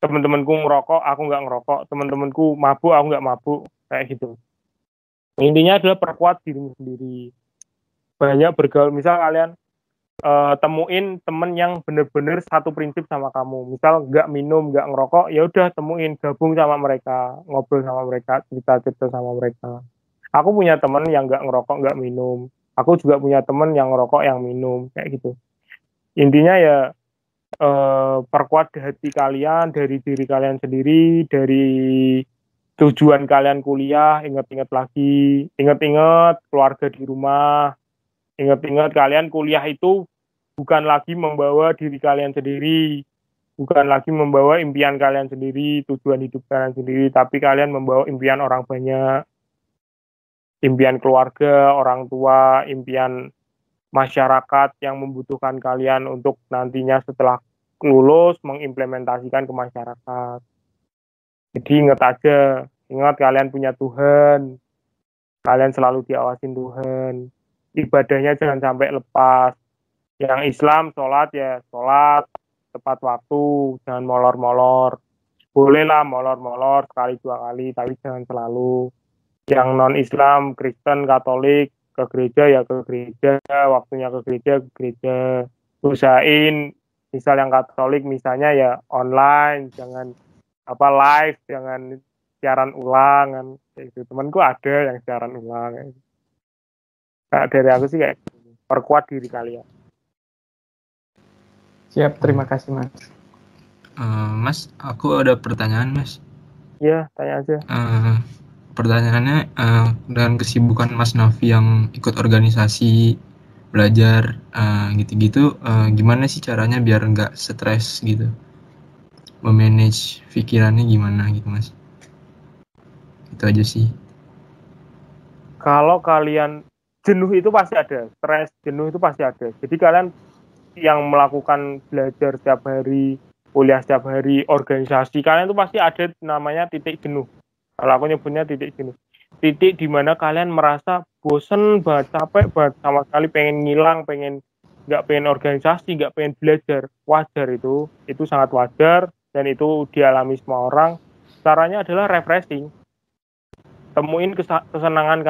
teman-temanku ngerokok, aku nggak ngerokok. Teman-temanku mabuk, aku nggak mabuk. Kayak gitu. Intinya adalah perkuat dirimu sendiri. Banyak bergaul. Misal kalian temuin temen yang bener-bener satu prinsip sama kamu. Misal nggak minum, nggak ngerokok, ya udah temuin, gabung sama mereka, ngobrol sama mereka, cerita-cerita sama mereka. Aku punya temen yang nggak ngerokok, nggak minum. Aku juga punya temen yang ngerokok, yang minum, kayak gitu. Intinya ya perkuat hati kalian dari diri kalian sendiri, dari tujuan kalian kuliah, ingat-ingat lagi, ingat-ingat keluarga di rumah. Ingat-ingat kalian kuliah itu bukan lagi membawa diri kalian sendiri, bukan lagi membawa impian kalian sendiri, tujuan hidup kalian sendiri, tapi kalian membawa impian orang banyak, impian keluarga, orang tua, impian masyarakat yang membutuhkan kalian untuk nantinya setelah lulus mengimplementasikan ke masyarakat. Jadi ingat aja, ingat kalian punya Tuhan, kalian selalu diawasin Tuhan. Ibadahnya jangan sampai lepas. Yang Islam sholat ya sholat tepat waktu, jangan molor-molor. Bolehlah molor-molor sekali dua kali, tapi jangan selalu. Yang non Islam, Kristen, Katolik ke gereja ya ke gereja, waktunya ke gereja. Usahain misal yang Katolik misalnya ya online, jangan live, jangan siaran ulang kan. Itu temanku ada yang siaran ulang. Nah, dari aku sih kayak perkuat diri kalian.
Siap, terima kasih Mas.
Mas, aku ada pertanyaan Mas.
Iya, tanya aja.
Pertanyaannya dengan kesibukan Mas Nafi yang ikut organisasi, belajar, gitu-gitu, gimana sih caranya biar nggak stres gitu? Memanage pikirannya gimana gitu Mas? Itu aja sih.
Kalau kalian jenuh itu pasti ada, stres, jenuh itu pasti ada. Jadi kalian yang melakukan belajar setiap hari, kuliah setiap hari, organisasi, kalian itu pasti ada namanya titik jenuh. Kalau aku nyebutnya titik jenuh. Titik di mana kalian merasa bosen banget, capek banget, sama sekali pengen ngilang, nggak pengen organisasi, nggak pengen belajar. Wajar itu sangat wajar, dan itu dialami semua orang. Caranya adalah refreshing. Temuin kesenangan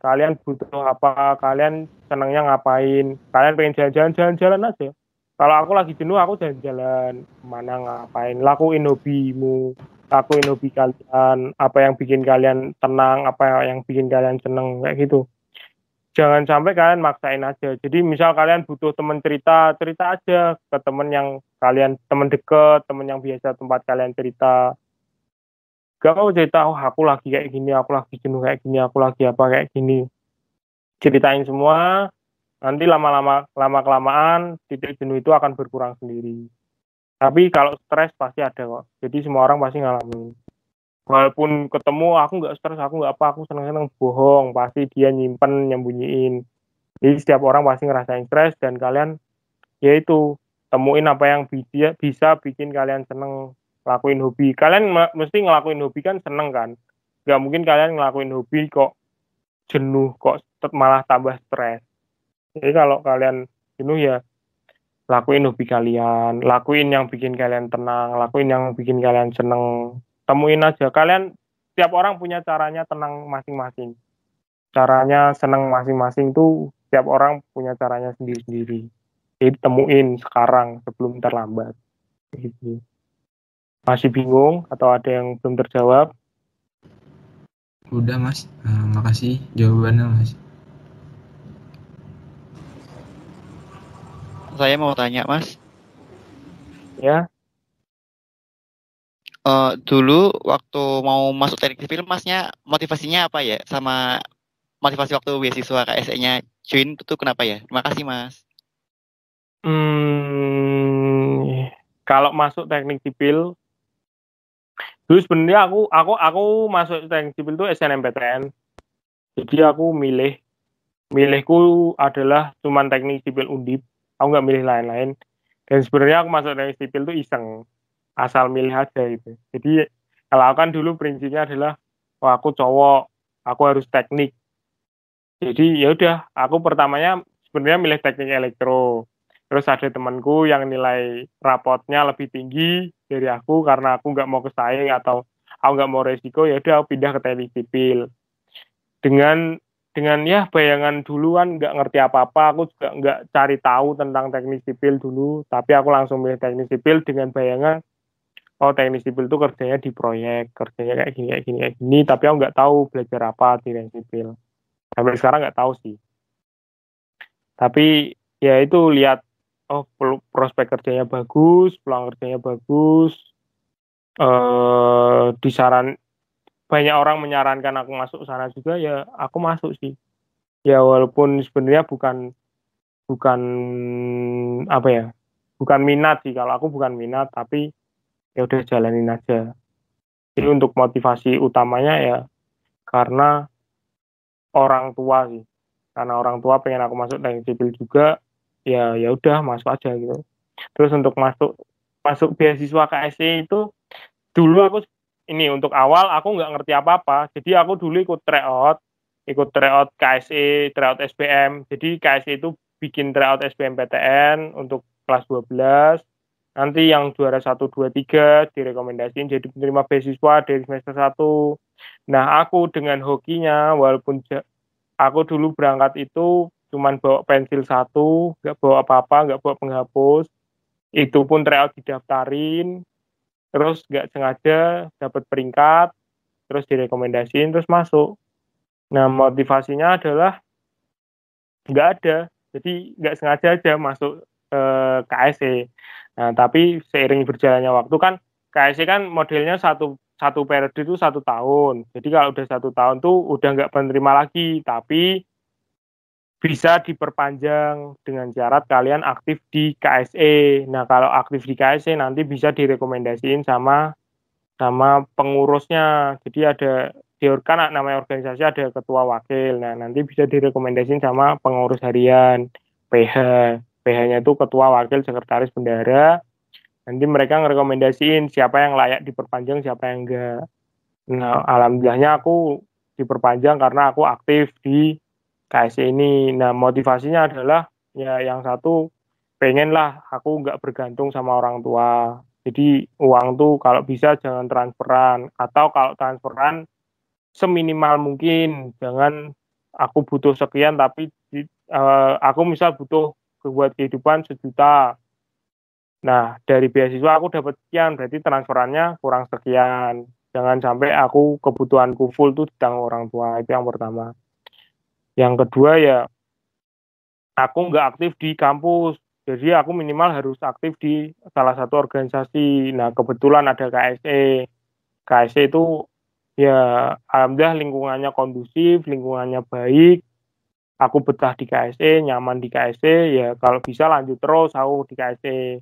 kalian butuh apa, kalian senangnya ngapain, kalian pengen jalan-jalan aja. Kalau aku lagi jenuh, aku jalan-jalan, mana ngapain, lakuin hobimu, lakuin hobi kalian, apa yang bikin kalian tenang, apa yang bikin kalian seneng, kayak gitu. Jangan sampai kalian maksain aja. Jadi misal kalian butuh teman cerita aja ke teman yang kalian, teman deket, teman yang biasa tempat kalian cerita. Gak mau cerita, aku lagi kayak gini, aku lagi jenuh kayak gini, aku lagi apa kayak gini. Ceritain semua, nanti lama-kelamaan titik jenuh itu akan berkurang sendiri. Tapi kalau stres pasti ada kok. Jadi semua orang pasti ngalamin. Walaupun ketemu aku nggak stres, aku nggak apa, aku seneng-seneng, bohong. Pasti dia nyimpen, nyembunyiin. Jadi setiap orang pasti ngerasain stres, dan kalian yaitu temuin apa yang bisa bikin kalian seneng. Lakuin hobi. Kalian mesti ngelakuin hobi kan seneng kan? Gak mungkin kalian ngelakuin hobi kok jenuh, kok malah tambah stres. Jadi kalau kalian jenuh ya lakuin hobi kalian, lakuin yang bikin kalian tenang, lakuin yang bikin kalian seneng. Temuin aja. Kalian, setiap orang punya caranya tenang masing-masing. Caranya seneng masing-masing tuh setiap orang punya caranya sendiri-sendiri. Jadi temuin sekarang sebelum terlambat. Gitu. Masih bingung atau ada yang belum terjawab?
Udah Mas, makasih jawabannya Mas.
Saya mau tanya Mas.
Ya.
Dulu waktu mau masuk teknik sipil Masnya motivasinya apa ya? Sama motivasi waktu beasiswa KSE-nya join itu kenapa ya? Terima kasih Mas.
Kalau masuk teknik sipil, dulu sebenarnya aku masuk teknik sipil itu SNMPTN. Jadi aku milihku adalah cuman teknik sipil Undip. Aku nggak milih lain-lain. Dan sebenarnya aku masuk teknik sipil itu iseng, asal milih aja gitu. Jadi kalau aku kan dulu prinsipnya adalah, aku cowok, aku harus teknik. Jadi ya udah, aku pertamanya sebenarnya milih teknik elektro. Terus ada temanku yang nilai rapotnya lebih tinggi dari aku karena aku nggak mau kesaing atau aku nggak mau resiko, ya udah aku pindah ke teknik sipil. Dengan ya bayangan dulu kan nggak ngerti apa-apa, aku juga nggak cari tahu tentang teknik sipil dulu, tapi aku langsung milih teknik sipil dengan bayangan, oh teknik sipil itu kerjanya di proyek, kerjanya kayak gini, tapi aku nggak tahu belajar apa di teknik sipil. Sampai sekarang nggak tahu sih. Tapi ya itu lihat, oh prospek kerjanya bagus, peluang kerjanya bagus, banyak orang menyarankan aku masuk sana juga, ya aku masuk sih. Ya walaupun sebenarnya bukan apa ya, bukan minat sih, kalau aku bukan minat, tapi ya udah jalanin aja. Jadi untuk motivasi utamanya ya karena orang tua sih, karena orang tua pengen aku masuk teknik sipil juga, ya udah masuk aja gitu. Terus untuk masuk beasiswa KSE itu dulu aku ini untuk awal aku nggak ngerti apa-apa, jadi aku dulu ikut tryout KSE, tryout SBM. Jadi KSE itu bikin tryout SBMPTN untuk kelas 12. Nanti yang juara 1, 2, 3 direkomendasiin jadi penerima beasiswa dari semester 1. Nah, aku dengan hokinya, walaupun aku dulu berangkat itu cuman bawa pensil 1, nggak bawa apa-apa, nggak bawa penghapus. Itu pun tryout didaftarin, terus nggak sengaja dapat peringkat, terus direkomendasiin, terus masuk. Nah, motivasinya adalah nggak ada, jadi nggak sengaja aja masuk KSE. Nah, tapi seiring berjalannya waktu kan, KSE kan modelnya satu periode itu 1 tahun. Jadi kalau udah 1 tahun tuh udah nggak penerima lagi, tapi bisa diperpanjang dengan syarat kalian aktif di KSE. Nah, kalau aktif di KSE nanti bisa direkomendasiin sama pengurusnya. Jadi kan namanya organisasi ada ketua wakil. Nah, nanti bisa direkomendasiin sama pengurus harian, PH. PH-nya itu ketua wakil sekretaris bendahara. Nanti mereka ngerekomendasiin siapa yang layak diperpanjang, siapa yang enggak. Nah, alhamdulillahnya aku diperpanjang karena aku aktif di KSE ini. Nah, motivasinya adalah ya yang satu, pengen lah aku nggak bergantung sama orang tua. Jadi uang tuh kalau bisa jangan transferan, atau kalau transferan seminimal mungkin. Jangan aku butuh sekian tapi aku misal butuh buat kehidupan 1 juta. Nah, dari beasiswa aku dapat sekian, berarti transferannya kurang sekian. Jangan sampai aku kebutuhanku full tuh ditanggung orang tua. Itu yang pertama. Yang kedua ya, aku nggak aktif di kampus. Jadi aku minimal harus aktif di salah satu organisasi. Nah, kebetulan ada KSE. KSE itu ya alhamdulillah lingkungannya kondusif, lingkungannya baik. Aku betah di KSE, nyaman di KSE, ya kalau bisa lanjut terus aku di KSE.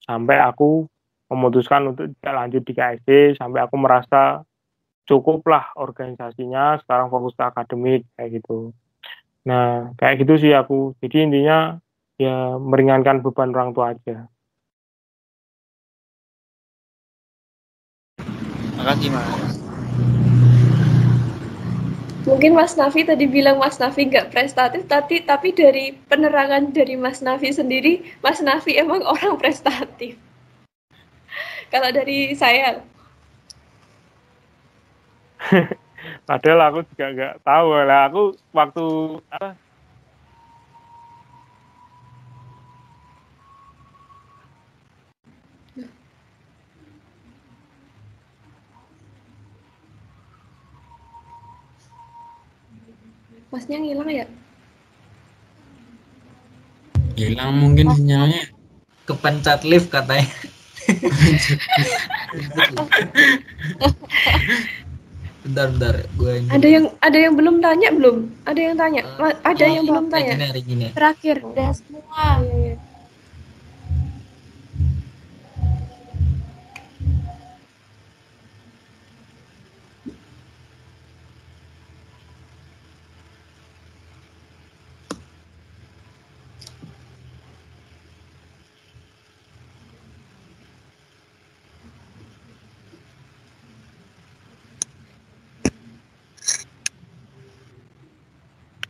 Sampai aku memutuskan untuk tidak lanjut di KSE, sampai aku merasa cukup lah organisasinya, sekarang fokus ke akademik, kayak gitu. Nah, kayak gitu sih aku. Jadi intinya ya meringankan beban orang tua aja.
Makasih, Mas.
Mungkin Mas Nafi tadi bilang Mas Nafi nggak prestatif, tapi dari penerangan dari Mas Nafi sendiri, Mas Nafi emang orang prestatif. Kalau dari saya,
Padahal aku juga nggak tahu lah. Aku waktu apa?
Masnya ngilang ya?
Hilang mungkin sinyalnya.
Kepencet lift katanya. Bentar, gue ini.
Ada yang belum tanya belum? Ada yang tanya? Ada yang belum tanya?
Regina.
Terakhir, udah semua.
Iya.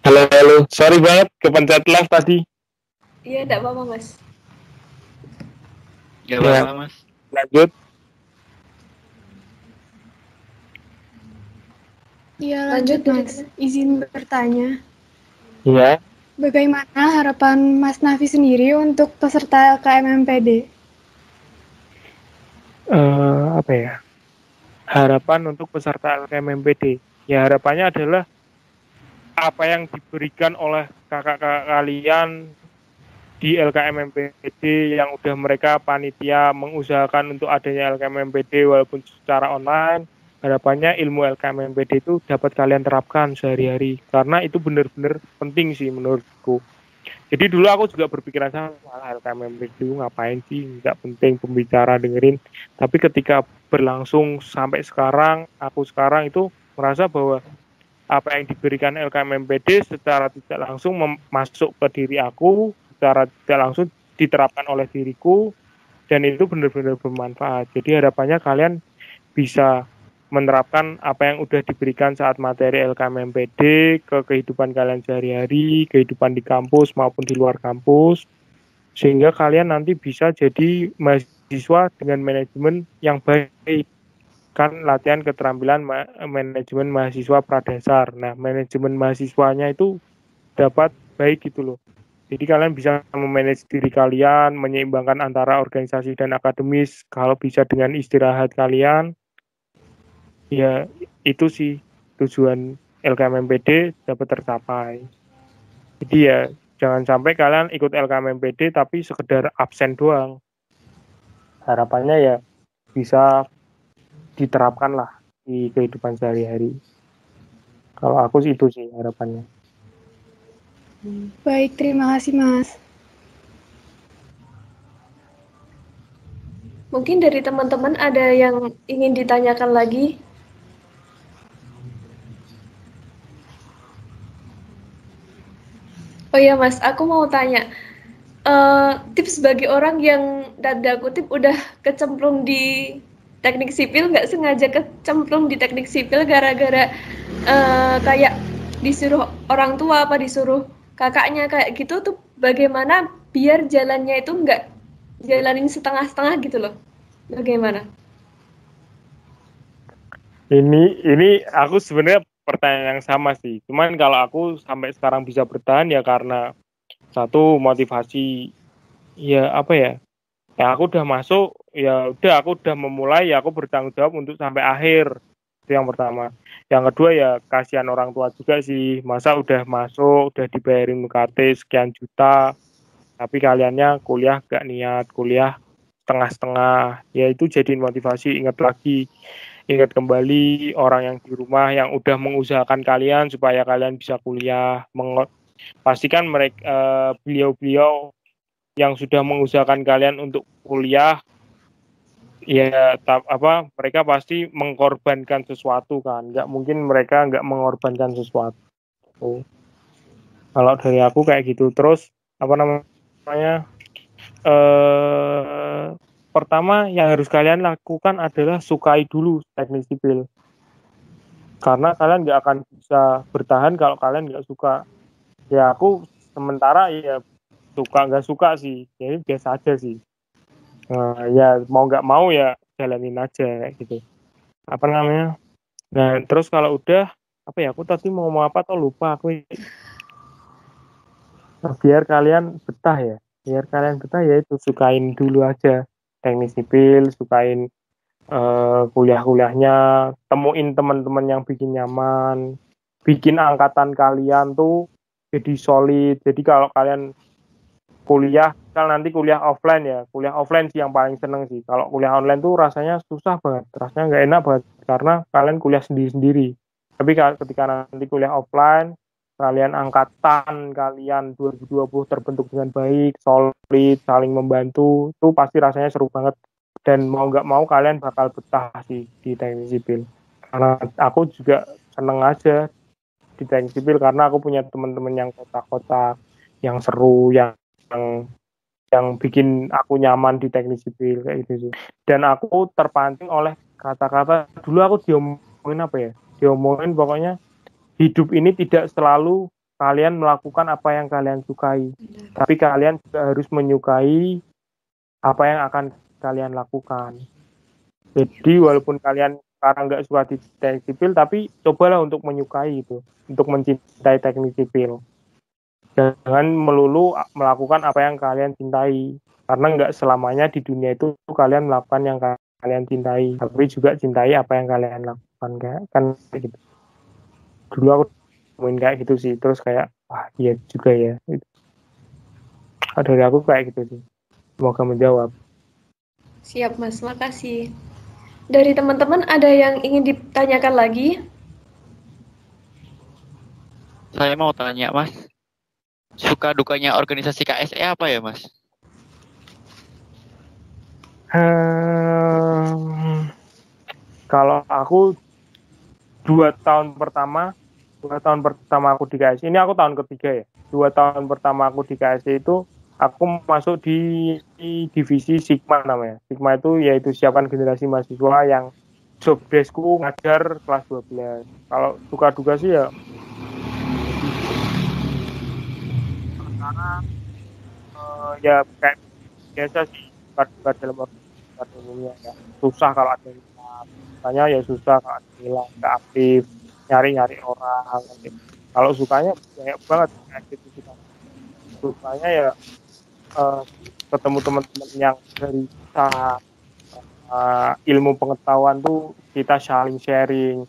Halo. Halo, sorry banget kepencet live tadi.
Iya, enggak apa-apa, Mas.
Gak apa-apa, Mas.
Lanjut.
Iya,
Lanjut,
lanjut Mas. Izin bertanya.
Iya.
Bagaimana harapan Mas Nafi sendiri untuk peserta LKM MPD?
Apa ya? Harapan untuk peserta LKM MPD. Ya harapannya adalah apa yang diberikan oleh kakak-kakak kalian di LKM MPD yang udah mereka panitia mengusahakan untuk adanya LKM MPD walaupun secara online, harapannya ilmu LKM MPD itu dapat kalian terapkan sehari-hari karena itu benar-benar penting sih menurutku. Jadi dulu aku juga berpikiran sama LKM MPD itu ngapain sih, nggak penting pembicara dengerin, tapi ketika berlangsung sampai sekarang, aku sekarang itu merasa bahwa apa yang diberikan LKM MPD secara tidak langsung masuk ke diri aku, secara tidak langsung diterapkan oleh diriku, dan itu benar-benar bermanfaat. Jadi harapannya kalian bisa menerapkan apa yang udah diberikan saat materi LKM MPD ke kehidupan kalian sehari-hari, kehidupan di kampus maupun di luar kampus, sehingga kalian nanti bisa jadi mahasiswa dengan manajemen yang baik. Kan latihan keterampilan manajemen mahasiswa pradasar. Nah, manajemen mahasiswanya itu dapat baik gitu loh. Jadi kalian bisa memanage diri kalian, menyeimbangkan antara organisasi dan akademis. Kalau bisa dengan istirahat kalian, ya itu sih tujuan LKM MPD dapat tercapai. Jadi ya jangan sampai kalian ikut LKM MPD tapi sekedar absen doang. Harapannya ya bisa diterapkan lah di kehidupan sehari-hari. Kalau aku sih itu sih harapannya.
Baik, terima kasih Mas.
Mungkin dari teman-teman ada yang ingin ditanyakan lagi? Oh iya Mas, aku mau tanya. Tips bagi orang yang tanda kutip udah kecemplung di teknik sipil, nggak sengaja kecemplung di teknik sipil gara-gara kayak disuruh orang tua apa disuruh kakaknya kayak gitu tuh, bagaimana biar jalannya itu nggak jalanin setengah-setengah gitu loh, bagaimana?
Ini aku sebenarnya pertanyaan yang sama sih, cuman kalau aku sampai sekarang bisa bertahan ya karena satu motivasi, ya apa ya, aku udah masuk, ya udah aku udah memulai, ya aku bertanggung jawab untuk sampai akhir. Itu yang pertama. Yang kedua ya kasihan orang tua juga sih, masa udah masuk, udah dibayarin UKT sekian juta, tapi kaliannya kuliah gak niat, kuliah setengah-setengah. Ya itu jadiin motivasi, ingat kembali orang yang di rumah yang udah mengusahakan kalian supaya kalian bisa kuliah. Pastikan mereka beliau-beliau yang sudah mengusahakan kalian untuk kuliah, ya mereka pasti mengorbankan sesuatu kan, nggak mungkin mereka nggak mengorbankan sesuatu. Kalau dari aku kayak gitu. Terus apa namanya, pertama yang harus kalian lakukan adalah sukai dulu teknik sipil, karena kalian nggak akan bisa bertahan kalau kalian nggak suka. Ya aku sementara ya suka nggak suka sih, jadi biasa aja sih. Ya mau nggak mau ya jalanin aja kayak gitu. Apa namanya? Nah terus kalau udah apa ya, aku tadi mau ngomong apa atau lupa aku. Nah, biar kalian betah ya itu sukain dulu aja teknik sipil, sukain kuliah-kuliahnya, temuin teman-teman yang bikin nyaman, bikin angkatan kalian tuh jadi solid. Jadi kalau kalian kuliah, kalau nanti kuliah offline sih yang paling seneng sih. Kalau kuliah online tuh rasanya susah banget, rasanya nggak enak banget karena kalian kuliah sendiri-sendiri. Tapi ketika nanti kuliah offline, kalian angkatan kalian 2020 terbentuk dengan baik, solid, saling membantu, tuh pasti rasanya seru banget. Dan mau nggak mau kalian bakal betah sih di teknik sipil. Karena aku juga seneng aja di teknik sipil karena aku punya teman-teman yang kotak-kotak, yang seru, yang bikin aku nyaman di teknik sipil kayak gitu sih. Dan aku terpancing oleh kata-kata dulu aku diomongin pokoknya hidup ini tidak selalu kalian melakukan apa yang kalian sukai, tapi kalian juga harus menyukai apa yang akan kalian lakukan. Jadi walaupun kalian sekarang nggak suka di teknik sipil, tapi cobalah untuk menyukai itu, untuk mencintai teknik sipil. Jangan melulu melakukan apa yang kalian cintai, karena nggak selamanya di dunia itu kalian melakukan yang kalian cintai, tapi juga cintai apa yang kalian lakukan, kan gitu. Dulu aku main kayak gitu sih, terus kayak wah iya juga ya. Dari aku kayak gitu sih. Semoga menjawab.
Siap Mas, makasih. Dari teman-teman ada yang ingin ditanyakan lagi?
Saya mau tanya, Mas. Suka dukanya organisasi KSE apa ya, Mas?
Kalau aku 2 tahun pertama aku di KSE, ini aku tahun ketiga ya. 2 tahun pertama aku di KSE itu aku masuk di divisi Sigma namanya. Sigma itu yaitu siapkan generasi mahasiswa yang job deskku ngajar kelas 12. Kalau suka duka sih ya karena ya kayak biasa sih duka dalam organisasi umumnya ya. Susah kalau ada yang hilang. Sukanya ya susah kalau ada yang hilang, nggak aktif, nyari-nyari orang. Kalau sukanya banyak banget kayak gitu kita. Sukanya ya ketemu teman-teman yang dari ilmu pengetahuan tuh kita saling sharing,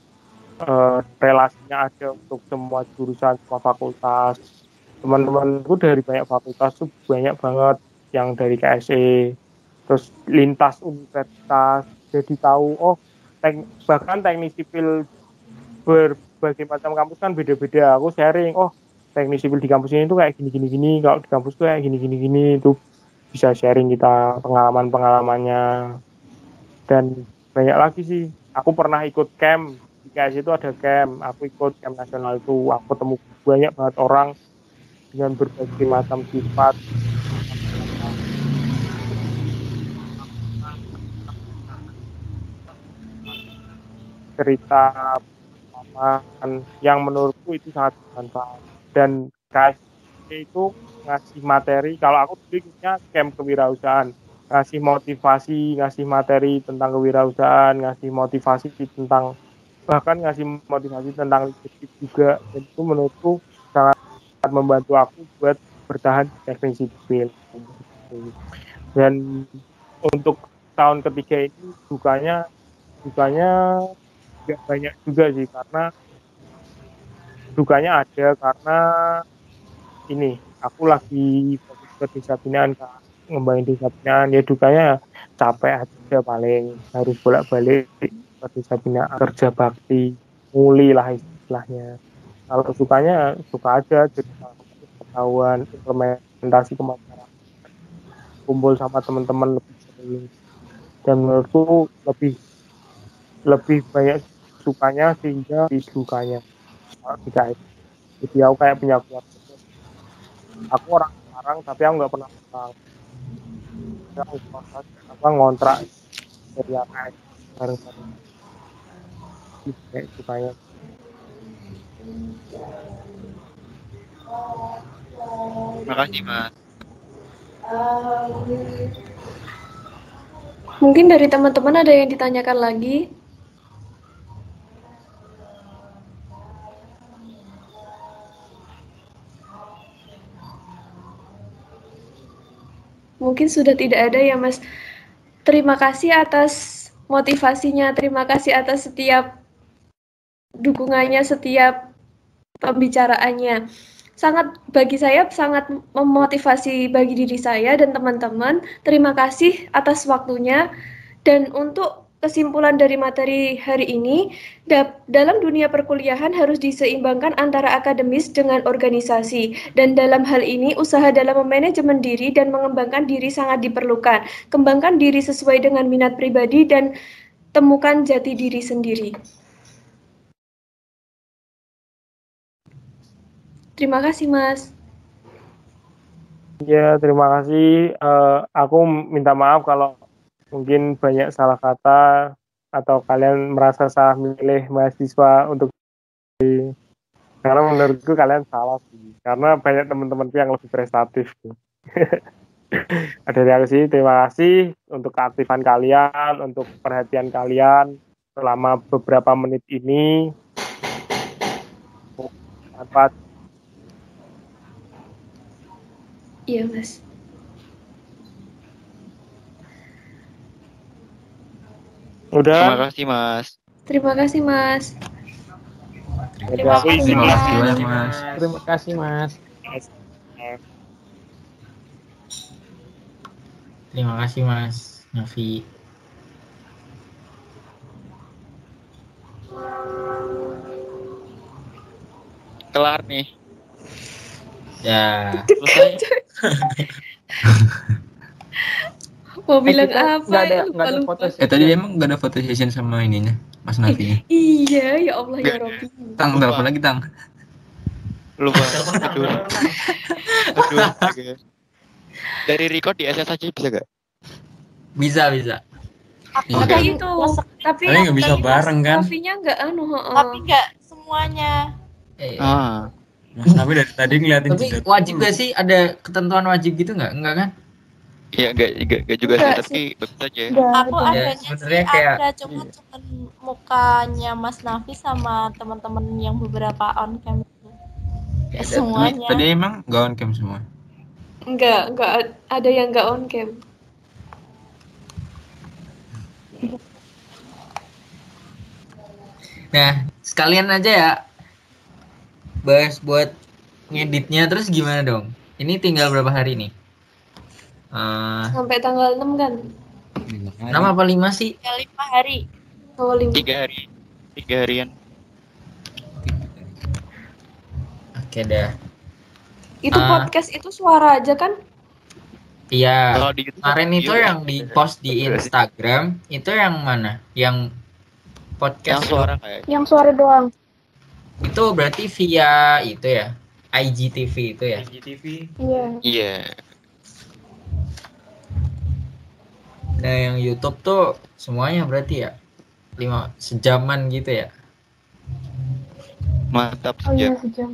relasinya ada untuk semua jurusan, semua fakultas. Teman-temanku dari banyak fakultas tuh banyak banget yang dari KSE, terus lintas universitas, jadi tahu bahkan teknik sipil berbagai macam kampus kan beda-beda. Aku sharing, teknik sipil di kampus ini tuh kayak gini, kalau di kampus tuh kayak gini, itu bisa sharing kita pengalamannya. Dan banyak lagi sih, aku pernah ikut camp, di KS itu ada camp, aku ikut camp nasional itu, aku ketemu banyak banget orang dengan berbagai macam sifat, cerita pengalaman yang menurutku itu sangat bermanfaat. Dan KS itu ngasih materi, kalau aku dulu ikutnya camp kewirausahaan, ngasih motivasi, ngasih materi tentang kewirausahaan, ngasih motivasi tentang leadership juga. Dan itu menurutku sangat membantu aku buat bertahan di teknik sipil. Dan untuk tahun ketiga ini dukanya nggak banyak juga sih, karena dukanya ada karena ini aku lagi fokus ke desa binaan, ngembangin desa binaan. Ya dukanya capek aja, paling harus bolak-balik ke desa binaan, kerja bakti, muli lah istilahnya. Kalau sukanya suka aja, jadi pengetahuan, implementasi ke masyarakat, kumpul sama teman-teman lebih sering. Dan menurutku lebih banyak sukanya sehingga disukanya tidak. Jadi aku kayak punya keluarga. Aku orang sekarang tapi aku nggak pernah pulang. Aku ngontrak dari AKS bareng-bareng. Kayak sukanya.
Makasih, Mas.
Mungkin dari teman-teman ada yang ditanyakan lagi? Mungkin sudah tidak ada ya, Mas. Terima kasih atas motivasinya, terima kasih atas setiap dukungannya, setiap pembicaraannya. Bagi saya sangat memotivasi bagi diri saya dan teman-teman. Terima kasih atas waktunya. Dan untuk kesimpulan dari materi hari ini, dalam dunia perkuliahan harus diseimbangkan antara akademis dengan organisasi. Dan dalam hal ini, usaha dalam memanajemen diri dan mengembangkan diri sangat diperlukan. Kembangkan diri sesuai dengan minat pribadi dan temukan jati diri sendiri. Terima kasih, Mas.
Ya, terima kasih. Aku minta maaf kalau mungkin banyak salah kata atau kalian merasa salah milih mahasiswa untuk Karena menurutku kalian salah sih. Karena banyak teman-temanku yang lebih prestatif tuh. Ada dari aku sih, terima kasih untuk keaktifan kalian, untuk perhatian kalian selama beberapa menit ini. Apa?
Iya, Mas.
Udah.
Terima kasih, Mas.
Terima kasih, Mas.
Terima kasih,
Terima kasih
Mas.
banyak, Mas.
Terima kasih, Mas.
Terima kasih Mas Nafi.
Kelar nih.
Ya.
Selesai.
Mau bilang
kita
apa
nggak ada
ya?
nggak ada
Lupa.
foto
Tadi emang nggak ada foto session sama ininya, Mas Nafi.
Iya, ya Allah ya Rabbi.
Tang, telepon lagi Tang.
Lupa. Aduh. Aduh. Oke. Dari record di SS aja bisa gak?
Bisa, bisa.
Iya.
Ada itu, tapi
Tapi nggak bisa bareng kan?
Nafinya nggak
Tapi nggak semuanya.
Ah.
Mas Nafi dari tadi ngeliatin
Tapi
jejak.
wajib gak sih ada ketentuan wajib gitu nggak? Enggak kan?
Iya, enggak juga sih,
Enggak
tapi bagus aja.
Aku
Ya,
adanya sih
sebenarnya kayak
ada cuman mukanya Mas Nafi sama teman-teman yang beberapa on cam. Ya, semuanya.
Tadi emang nggak on cam semua.
nggak ada yang nggak on cam.
Nah, sekalian aja ya bahas buat ngeditnya terus gimana dong? Ini tinggal berapa hari nih?
Sampai tanggal 6 kan?
6 apa 5 sih?
Ya, 5 hari.
Oh, 5.
3 hari. 3 harian.
Oke dah.
Itu podcast itu suara aja kan?
Iya.
Kalau di YouTube
Kemarin itu
video.
yang di post di Instagram itu yang mana? Yang podcast
Yang suara kayak.
Yang suara doang.
itu berarti via itu ya, IGTV itu ya.
IGTV.
Iya.
Iya.
Nah yang YouTube tuh semuanya berarti ya 5 sejaman gitu ya.
Mantap
Oh iya
sejam.
sejam.